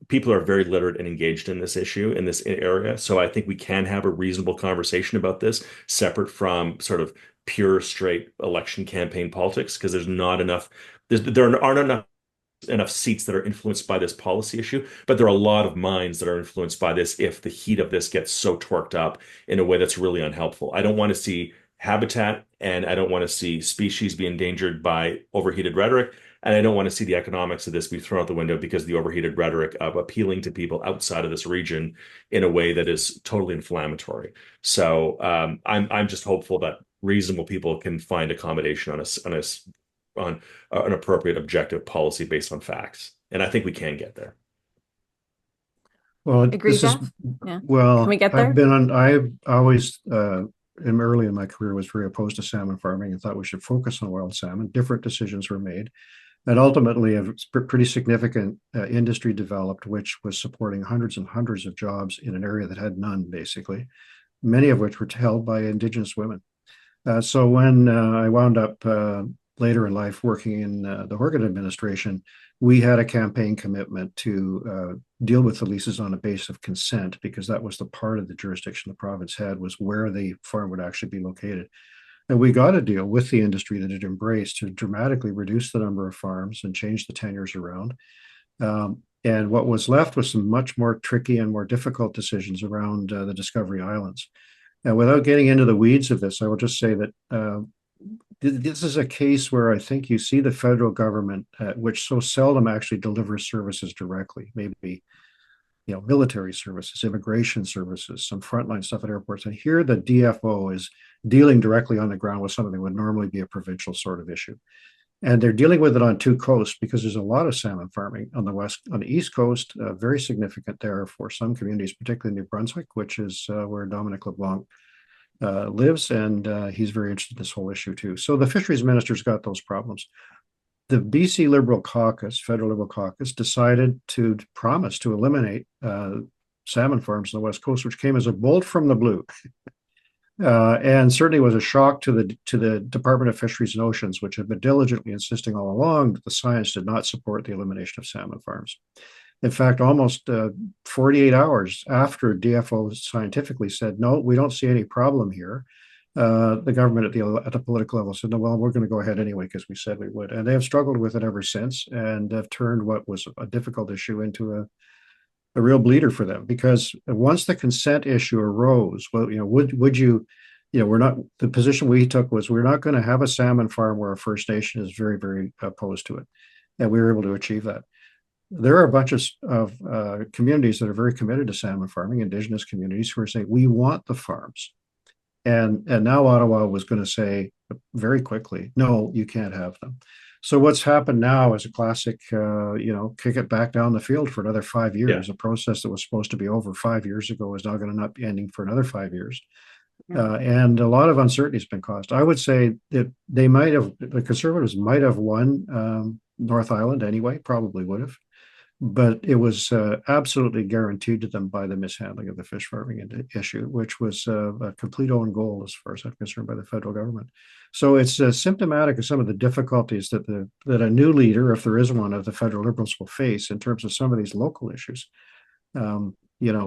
D: people are very literate and engaged in this issue in this area. So I think we can have a reasonable conversation about this, separate from sort of pure, straight election campaign politics, because there aren't enough seats that are influenced by this policy issue, but there are a lot of minds that are influenced by this if the heat of this gets so torqued up in a way that's really unhelpful. I don't want to see habitat, and I don't want to see species be endangered by overheated rhetoric. And I don't want to see the economics of this be thrown out the window because of the overheated rhetoric of appealing to people outside of this region in a way that is totally inflammatory. So I'm just hopeful that reasonable people can find accommodation on an appropriate objective policy based on facts. And I think we can get there.
C: Well,
B: Agree,
C: this is
B: Geoff? Yeah.
C: well.
B: Can we get there?
C: I've always early in my career was very opposed to salmon farming and thought we should focus on wild salmon. Different decisions were made. And ultimately, a pretty significant industry developed, which was supporting hundreds and hundreds of jobs in an area that had none, basically, many of which were held by Indigenous women. So when I wound up later in life working in the Horgan administration, we had a campaign commitment to deal with the leases on a base of consent, because that was the part of the jurisdiction the province had, was where the farm would actually be located. And we got a deal with the industry that it embraced to dramatically reduce the number of farms and change the tenures around. And what was left was some much more tricky and more difficult decisions around the Discovery Islands. Now, without getting into the weeds of this, I will just say that this is a case where I think you see the federal government, which so seldom actually delivers services directly, maybe military services, immigration services, some frontline stuff at airports. And here the DFO is dealing directly on the ground with something that would normally be a provincial sort of issue. And they're dealing with it on two coasts, because there's a lot of salmon farming on the east coast, very significant there for some communities, particularly New Brunswick, which is where Dominic LeBlanc lives, and he's very interested in this whole issue too. So the fisheries minister's got those problems. The BC Liberal Caucus, Federal Liberal Caucus, decided to promise to eliminate salmon farms on the West Coast, which came as a bolt from the blue, and certainly was a shock to the Department of Fisheries and Oceans, which had been diligently insisting all along that the science did not support the elimination of salmon farms. In fact, almost 48 hours after DFO scientifically said, no, we don't see any problem here, the government at the political level said, no, well, we're going to go ahead anyway because we said we would. And they have struggled with it ever since, and have turned what was a difficult issue into a real bleeder for them. Because once the consent issue arose, well, would you, we're not, the position we took was we're not going to have a salmon farm where a First Nation is very, very opposed to it. And we were able to achieve that. There are a bunch of communities that are very committed to salmon farming, Indigenous communities, who are saying, we want the farms. And now Ottawa was going to say very quickly, no, you can't have them. So what's happened now is a classic, kick it back down the field for another 5 years. Yeah. A process that was supposed to be over 5 years ago is now going to not be ending for another 5 years. Yeah. And a lot of uncertainty has been caused. I would say that the Conservatives might have won North Island anyway, probably would have. But it was absolutely guaranteed to them by the mishandling of the fish farming issue, which was a complete own goal, as far as I'm concerned, by the federal government. So it's symptomatic of some of the difficulties that a new leader, if there is one, of the federal Liberals will face in terms of some of these local issues.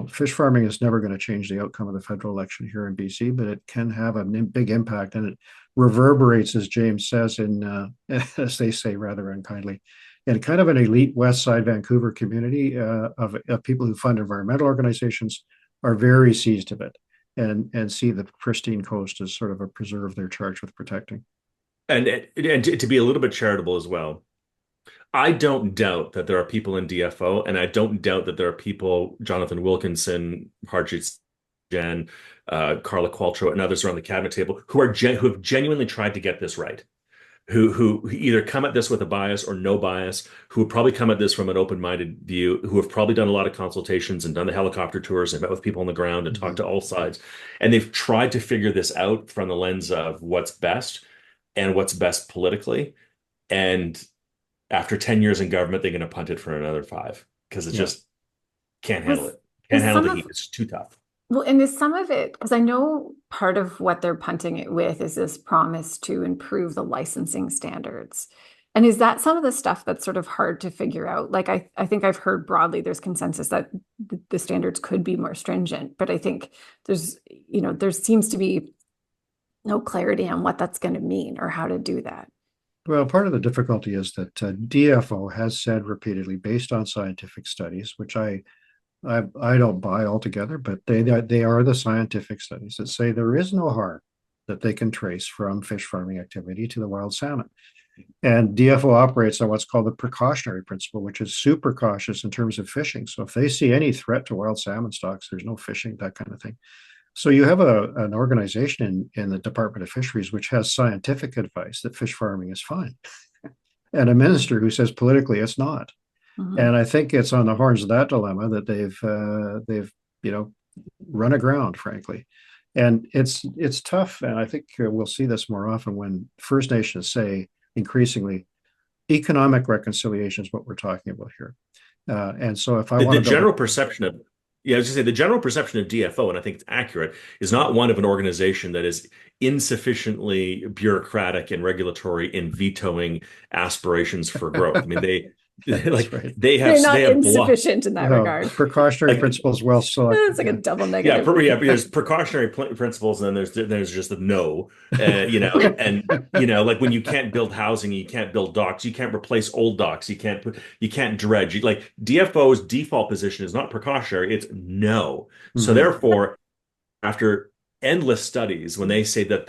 C: Fish farming is never going to change the outcome of the federal election here in BC, but it can have a big impact, and it reverberates, as James says, as they say rather unkindly, and kind of an elite West Side Vancouver community of people who fund environmental organizations are very seized of it and see the pristine coast as sort of a preserve they're charged with protecting.
D: And to be a little bit charitable as well, I don't doubt that there are people in DFO, and I don't doubt that there are people, Jonathan Wilkinson, Harjit Jen, Carla Qualtrough, and others around the cabinet table who have genuinely tried to get this right. Who either come at this with a bias or no bias, who have probably come at this from an open-minded view, who have probably done a lot of consultations and done the helicopter tours and met with people on the ground and talked to all sides. And they've tried to figure this out from the lens of what's best and what's best politically. And after 10 years in government, they're going to punt it for another 5 because it just can't handle it. Can't handle the heat. It's too tough.
B: Well, and there's some of it, because I know part of what they're punting it with is this promise to improve the licensing standards. And is that some of the stuff that's sort of hard to figure out? Like, I think I've heard broadly there's consensus that the standards could be more stringent, but I think there seems to be no clarity on what that's going to mean or how to do that.
C: Well, part of the difficulty is that DFO has said repeatedly, based on scientific studies, which I don't buy altogether, but they are the scientific studies that say there is no harm that they can trace from fish farming activity to the wild salmon. And DFO operates on what's called the precautionary principle, which is super cautious in terms of fishing. So if they see any threat to wild salmon stocks, there's no fishing, that kind of thing. So you have an organization in the Department of Fisheries which has scientific advice that fish farming is fine, and a minister who says politically it's not. Mm-hmm. And I think it's on the horns of that dilemma that they've run aground, frankly. And it's tough, and I think we'll see this more often when First Nations say increasingly economic reconciliation is what we're talking about here. And so if I want
D: the general perception of I was going to say the general perception of DFO, and I think it's accurate, is not one of an organization that is insufficiently bureaucratic and regulatory in vetoing aspirations for growth. I mean, they
B: right. They're not insufficient in that regard.
C: Precautionary principles, well selected.
B: It's like a double negative.
D: There's precautionary principles, and then there's just the no, and like when you can't build housing, you can't build docks, you can't replace old docks, you can't dredge. Like DFO's default position is not precautionary; it's no. Mm-hmm. So therefore, after endless studies, when they say that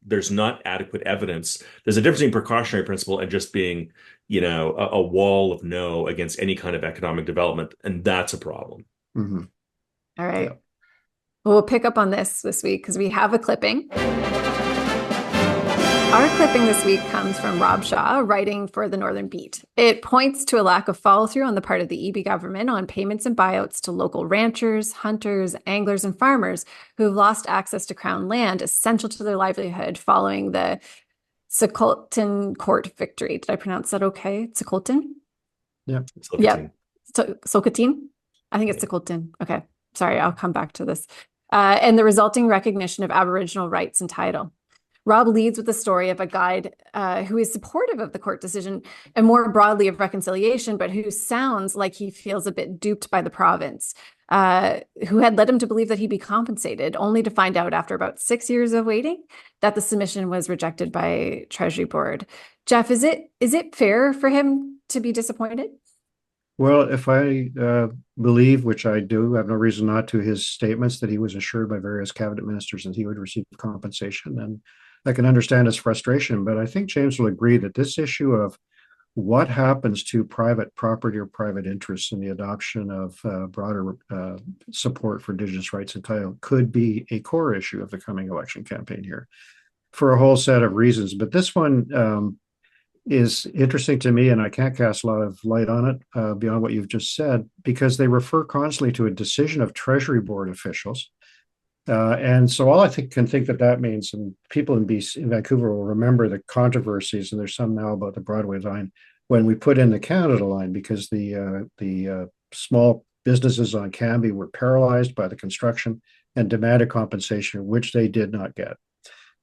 D: there's not adequate evidence, there's a difference between precautionary principle and just being a wall of no against any kind of economic development, and that's a problem.
B: Mm-hmm. All right. Yeah. Well, we'll pick up on this week because we have a clipping. Our clipping this week comes from Rob Shaw, writing for the Northern Beat. It points to a lack of follow-through on the part of the EB government on payments and buyouts to local ranchers, hunters, anglers, and farmers who have lost access to Crown land essential to their livelihood following the Culton court victory. Did I pronounce that okay? Culton?
C: Yeah.
B: Yep. Culton? I think it's Culton. Okay. Sorry, I'll come back to this. And the resulting recognition of Aboriginal rights and title. Rob leads with the story of a guide who is supportive of the court decision and more broadly of reconciliation, but who sounds like he feels a bit duped by the province, who had led him to believe that he'd be compensated, only to find out after about 6 years of waiting that the submission was rejected by Treasury Board. Geoff, is it fair for him to be disappointed?
C: Well, if I believe, which I do, I have no reason not to, his statements that he was assured by various cabinet ministers that he would receive compensation, then I can understand his frustration. But I think James will agree that this issue of what happens to private property or private interests in the adoption of broader support for Indigenous rights and title could be a core issue of the coming election campaign here for a whole set of reasons. But this one is interesting to me, and I can't cast a lot of light on it beyond what you've just said, because they refer constantly to a decision of Treasury Board officials. And so all I can think that means, and people in Vancouver will remember the controversies, and there's some now about the Broadway line, when we put in the Canada line, because the small businesses on Cambie were paralyzed by the construction and demanded compensation, which they did not get.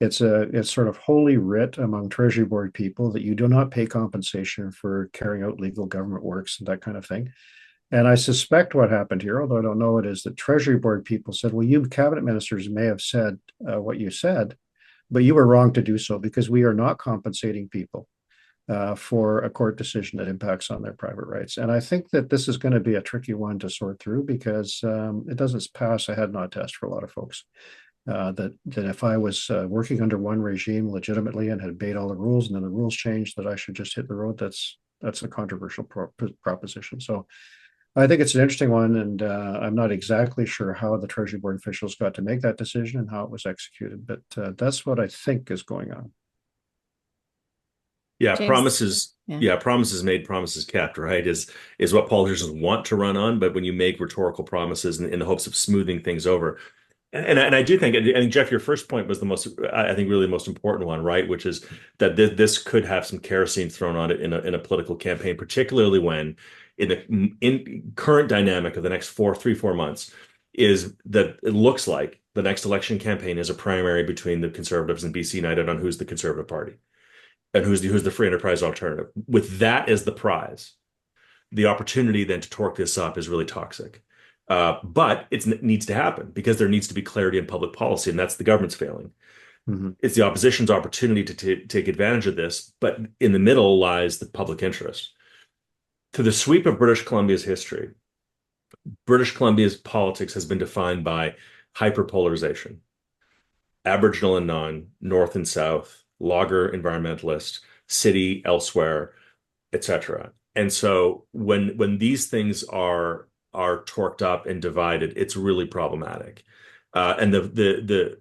C: It's sort of holy writ among Treasury Board people that you do not pay compensation for carrying out legal government works and that kind of thing. And I suspect what happened here, although I don't know it, is that Treasury Board people said, well, you cabinet ministers may have said what you said, but you were wrong to do so because we are not compensating people for a court decision that impacts on their private rights. And I think that this is going to be a tricky one to sort through because it doesn't pass a head nod test for a lot of folks. That if I was working under one regime legitimately and had obeyed all the rules and then the rules changed, that I should just hit the road, that's a controversial proposition. So I think it's an interesting one, and I'm not exactly sure how the Treasury Board officials got to make that decision and how it was executed, but that's what I think is going on.
D: Yeah,
B: James?
D: Promises. Yeah, promises made, promises kept. Right, is what politicians want to run on. But when you make rhetorical promises in the hopes of smoothing things over, and I do think, and Geoff, your first point was the most, I think, really the most important one, right? Which is that this could have some kerosene thrown on it in a political campaign, particularly when in current dynamic of the next 3-4 months is that it looks like the next election campaign is a primary between the Conservatives and BC United on who's the Conservative Party. and who's the free enterprise alternative. With that as the prize, the opportunity then to torque this up is really toxic. But it needs to happen because there needs to be clarity in public policy, and that's the government's failing.
C: Mm-hmm.
D: It's the opposition's opportunity to take advantage of this, but in the middle lies the public interest. To the sweep of British Columbia's history, British Columbia's politics has been defined by hyperpolarization. Aboriginal and non, North and South, logger environmentalist, city, elsewhere, etc. And so when these things are torqued up and divided, it's really problematic. And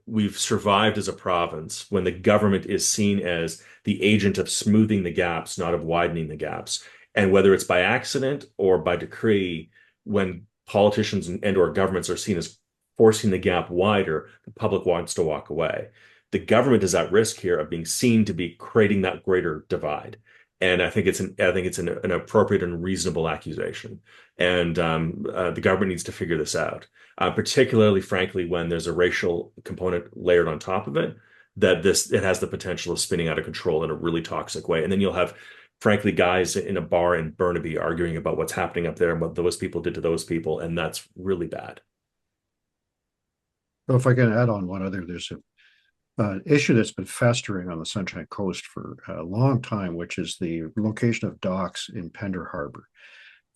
D: we've survived as a province when the government is seen as the agent of smoothing the gaps, not of widening the gaps. And whether it's by accident or by decree, when politicians and or governments are seen as forcing the gap wider, the public wants to walk away. The government is at risk here of being seen to be creating that greater divide. And I think it's an appropriate and reasonable accusation. And the government needs to figure this out, particularly, frankly, when there's a racial component layered on top of it, that it has the potential of spinning out of control in a really toxic way. And then you'll have, frankly, guys in a bar in Burnaby arguing about what's happening up there and what those people did to those people. And that's really bad.
C: So if I can add on one other, there's an issue that's been festering on the Sunshine Coast for a long time, which is the location of docks in Pender Harbor.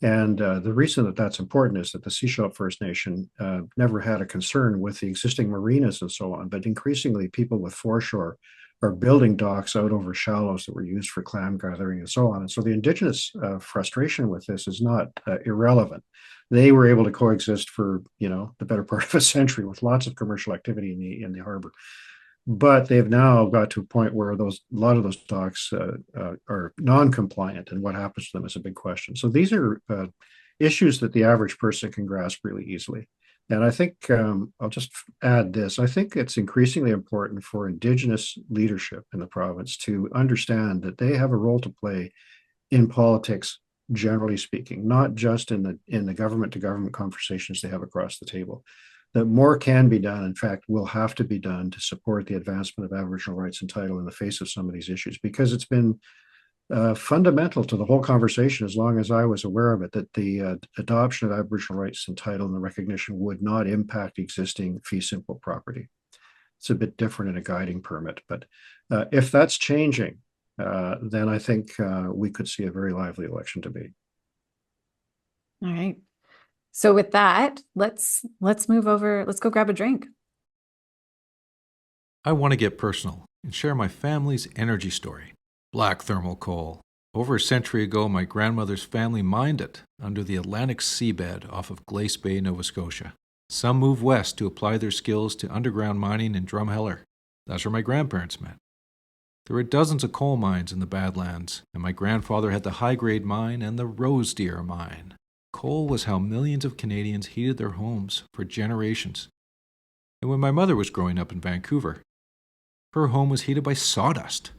C: And the reason that that's important is that the Sechelt First Nation never had a concern with the existing marinas and so on, but increasingly people with foreshore are building docks out over shallows that were used for clam gathering and so on. And so the Indigenous frustration with this is not irrelevant. They were able to coexist for, the better part of a century with lots of commercial activity in the harbor. But they've now got to a point where a lot of those docks are non-compliant, and what happens to them is a big question. So these are issues that the average person can grasp really easily. And I think I'll just add this. I think it's increasingly important for Indigenous leadership in the province to understand that they have a role to play in politics, generally speaking, not just in the government-to-government conversations they have across the table. That more can be done, in fact, will have to be done to support the advancement of Aboriginal rights and title in the face of some of these issues, because it's been fundamental to the whole conversation, as long as I was aware of it, that the adoption of Aboriginal rights and title and the recognition would not impact existing fee simple property. It's a bit different in a guiding permit, but if that's changing, then I think we could see a very lively election debate.
B: All right. So with that, let's move over. Let's go grab a drink.
E: I want to get personal and share my family's energy story. Black thermal coal. Over a century ago, my grandmother's family mined it under the Atlantic seabed off of Glace Bay, Nova Scotia. Some moved west to apply their skills to underground mining in Drumheller. That's where my grandparents met. There were dozens of coal mines in the Badlands, and my grandfather had the high-grade mine and the Rose Deer mine. Coal was how millions of Canadians heated their homes for generations. And when my mother was growing up in Vancouver, her home was heated by sawdust.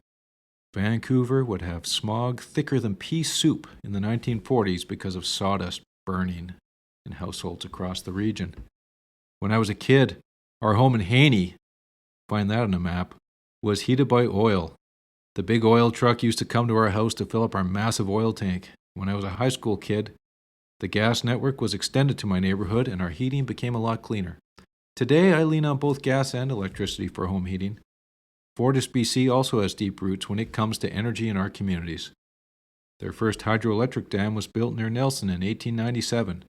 E: Vancouver would have smog thicker than pea soup in the 1940s because of sawdust burning in households across the region. When I was a kid, our home in Haney, find that on a map, was heated by oil. The big oil truck used to come to our house to fill up our massive oil tank. When I was a high school kid, the gas network was extended to my neighborhood and our heating became a lot cleaner. Today, I lean on both gas and electricity for home heating. Fortis BC also has deep roots when it comes to energy in our communities. Their first hydroelectric dam was built near Nelson in 1897,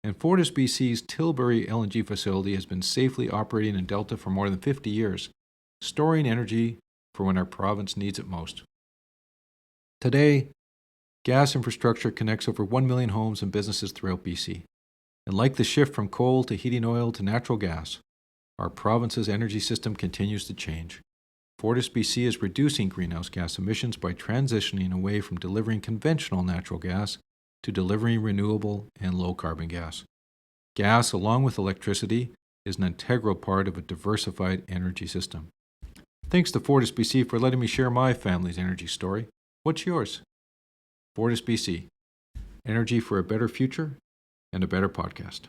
E: and Fortis BC's Tilbury LNG facility has been safely operating in Delta for more than 50 years, storing energy for when our province needs it most. Today, gas infrastructure connects over 1 million homes and businesses throughout BC. And like the shift from coal to heating oil to natural gas, our province's energy system continues to change. Fortis BC is reducing greenhouse gas emissions by transitioning away from delivering conventional natural gas to delivering renewable and low-carbon gas. Gas, along with electricity, is an integral part of a diversified energy system. Thanks to Fortis BC for letting me share my family's energy story. What's yours? Fortis BC. Energy for a better future and a better podcast.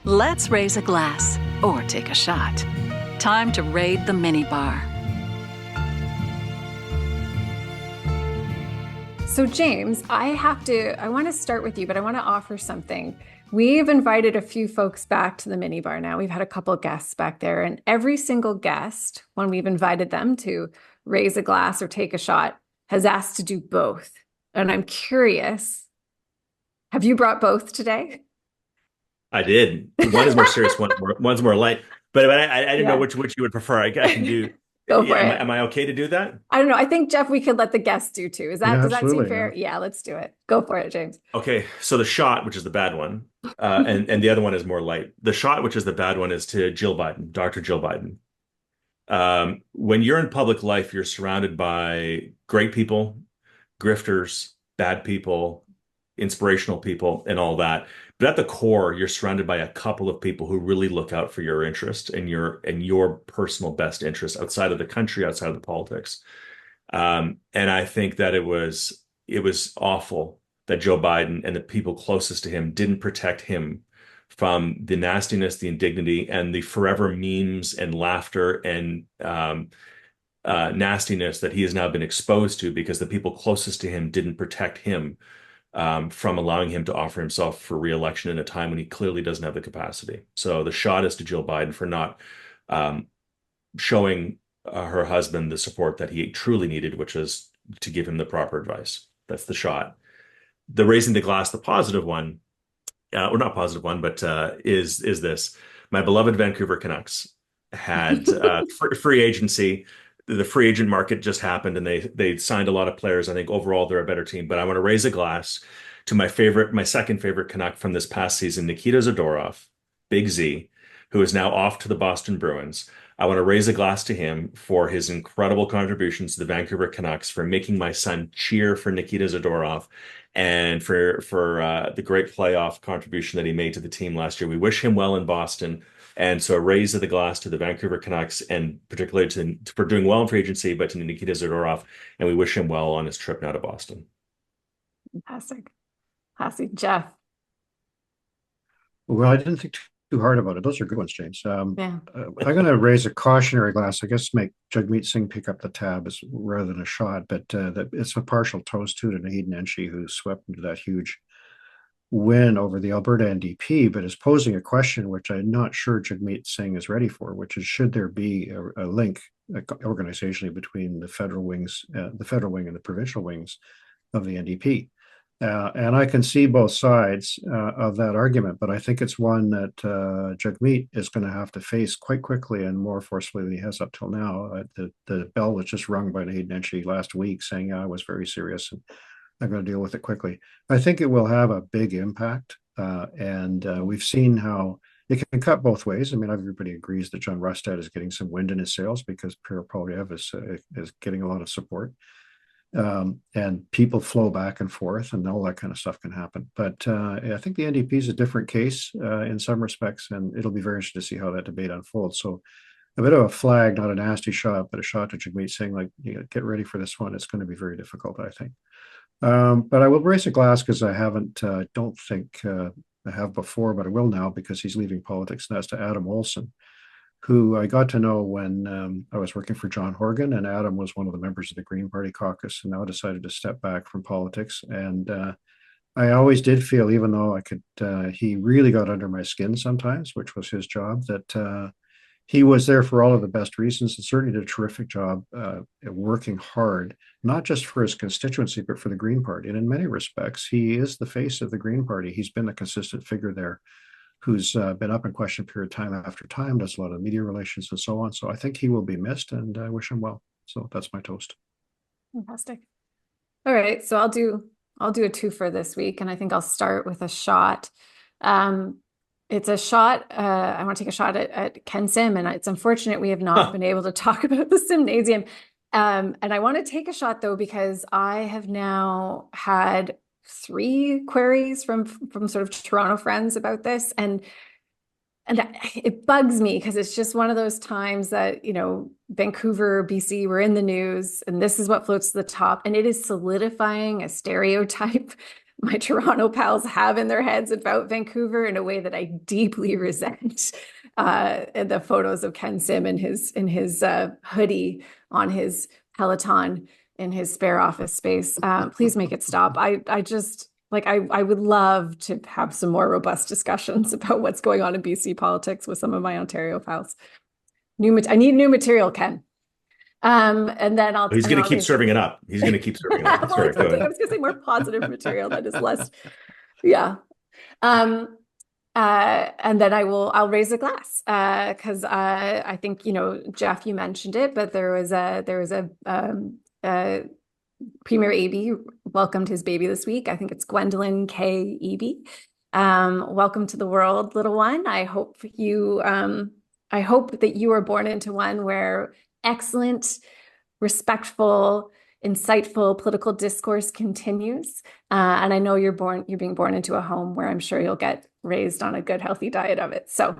A: Let's raise a glass or take a shot. Time to raid the minibar.
B: So James, I want to start with you, but I want to offer something. We've invited a few folks back to the minibar now. We've had a couple of guests back there, and every single guest, when we've invited them to raise a glass or take a shot, has asked to do both. And I'm curious, have you brought both today?
D: I did. One is more serious, one's more light. But I didn't know
B: Yeah.
D: which you would prefer. I can do.
B: Go for it.
D: Am I okay to do that?
B: I don't know. I think, Geoff, we could let the guests do too.
C: Yeah,
B: Does that seem
C: absolutely,
B: fair? Yeah, let's do it. Go for it, James.
D: Okay. So the shot, which is the bad one, and the other one is more light. The shot, which is the bad one, is to Jill Biden, Dr. Jill Biden. When you're in public life, you're surrounded by great people, grifters, bad people, inspirational people, and all that. But at the core, you're surrounded by a couple of people who really look out for your interest and your personal best interest outside of the country, outside of the politics. And I think that it was awful that Joe Biden and the people closest to him didn't protect him from the nastiness, the indignity, and the forever memes and laughter and nastiness that he has now been exposed to because the people closest to him didn't protect him from allowing him to offer himself for re-election in a time when he clearly doesn't have the capacity. So the shot is to Jill Biden for not showing her husband the support that he truly needed, which is to give him the proper advice. That's the shot. The raising the glass, the positive one, or not positive one, but is this. My beloved Vancouver Canucks had free agency. The free agent market just happened, and they signed a lot of players. I think overall they're a better team. But I want to raise a glass to my second favorite Canuck from this past season, Nikita Zadorov, Big Z, who is now off to the Boston Bruins. I want to raise a glass to him for his incredible contributions to the Vancouver Canucks, for making my son cheer for Nikita Zadorov, and for the great playoff contribution that he made to the team last year. We wish him well in Boston. And so a raise of the glass to the Vancouver Canucks, and particularly for doing well in free agency, but to Nikita Zadorov. And we wish him well on his trip now to Boston.
B: Fantastic. Classy. Geoff.
C: Well, I didn't think too hard about it. Those are good ones, James.
B: Yeah.
C: I'm going to raise a cautionary glass. I guess make Jagmeet Singh pick up the tab rather than a shot, but that it's a partial toast to Naheed Nenshi, who swept into that huge win over the Alberta NDP, but is posing a question which I'm not sure Jagmeet Singh is ready for, which is, should there be a link organizationally between the federal wing and the provincial wings of the NDP? And I can see both sides of that argument, but I think it's one that Jagmeet is going to have to face quite quickly and more forcefully than he has up till now. The bell was just rung by Naheed Nenshi last week saying, I was very serious and I'm going to deal with it quickly. I think it will have a big impact. And we've seen how it can cut both ways. I mean, everybody agrees that John Rustad is getting some wind in his sails because Pierre Poilievre is getting a lot of support. And people flow back and forth and all that kind of stuff can happen. But I think the NDP is a different case in some respects, and it'll be very interesting to see how that debate unfolds. So a bit of a flag, not a nasty shot, but a shot to Jagmeet saying, like, get ready for this one. It's going to be very difficult, I think. But I will raise a glass because I don't think I have before, but I will now because he's leaving politics. And that's to Adam Olsen, who I got to know when I was working for John Horgan, and Adam was one of the members of the Green Party caucus and now decided to step back from politics. And I always did feel, even though he really got under my skin sometimes, which was his job, that he was there for all of the best reasons and certainly did a terrific job at working hard, not just for his constituency, but for the Green Party. And in many respects, he is the face of the Green Party. He's been a consistent figure there who's been up in question period time after time, does a lot of media relations and so on. So I think he will be missed, and I wish him well. So that's my toast.
B: Fantastic. All right. So I'll do a two for this week, and I think I'll start with a shot. It's a shot. I want to take a shot at Ken Sim, and it's unfortunate we have not been able to talk about the Simnasium. And I want to take a shot though, because I have now had 3 queries from sort of Toronto friends about this, and it bugs me because it's just one of those times that, Vancouver, BC, we're in the news, and this is what floats to the top, and it is solidifying a stereotype my Toronto pals have in their heads about Vancouver in a way that I deeply resent. The photos of Ken Sim in his hoodie on his Peloton in his spare office space. Please make it stop. I just like I would love to have some more robust discussions about what's going on in BC politics with some of my Ontario pals. I need new material, Ken. And then
D: He's going to keep serving it up. He's going to keep serving it up.
B: Well,
D: Sorry,
B: I was going to say more positive material that is less. Yeah. And then I'll raise a glass because I think, Geoff, you mentioned it, but there was a Premier Eby welcomed his baby this week. I think it's Gwendolyn K. Eby. Welcome to the world, little one. I hope that you are born into one where excellent, respectful, insightful political discourse continues. And I know you're being born into a home where I'm sure you'll get raised on a good, healthy diet of it. So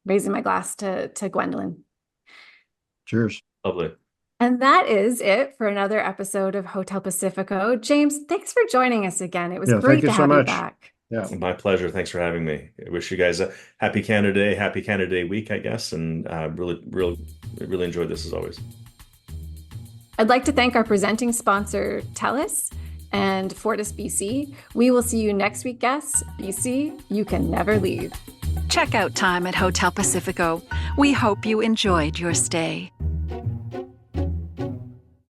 B: raising my glass to Gwendolyn.
C: Cheers.
D: Lovely.
B: And that is it for another episode of Hotel Pacifico. James, thanks for joining us again. It was great to have you back.
C: Yeah,
D: my pleasure. Thanks for having me. I wish you guys a happy Canada Day, happy Canada Day week, I guess, and really enjoyed this as always.
B: I'd like to thank our presenting sponsor, TELUS and Fortis BC. We will see you next week, guests. BC, you can never leave.
A: Checkout time at Hotel Pacifico. We hope you enjoyed your stay.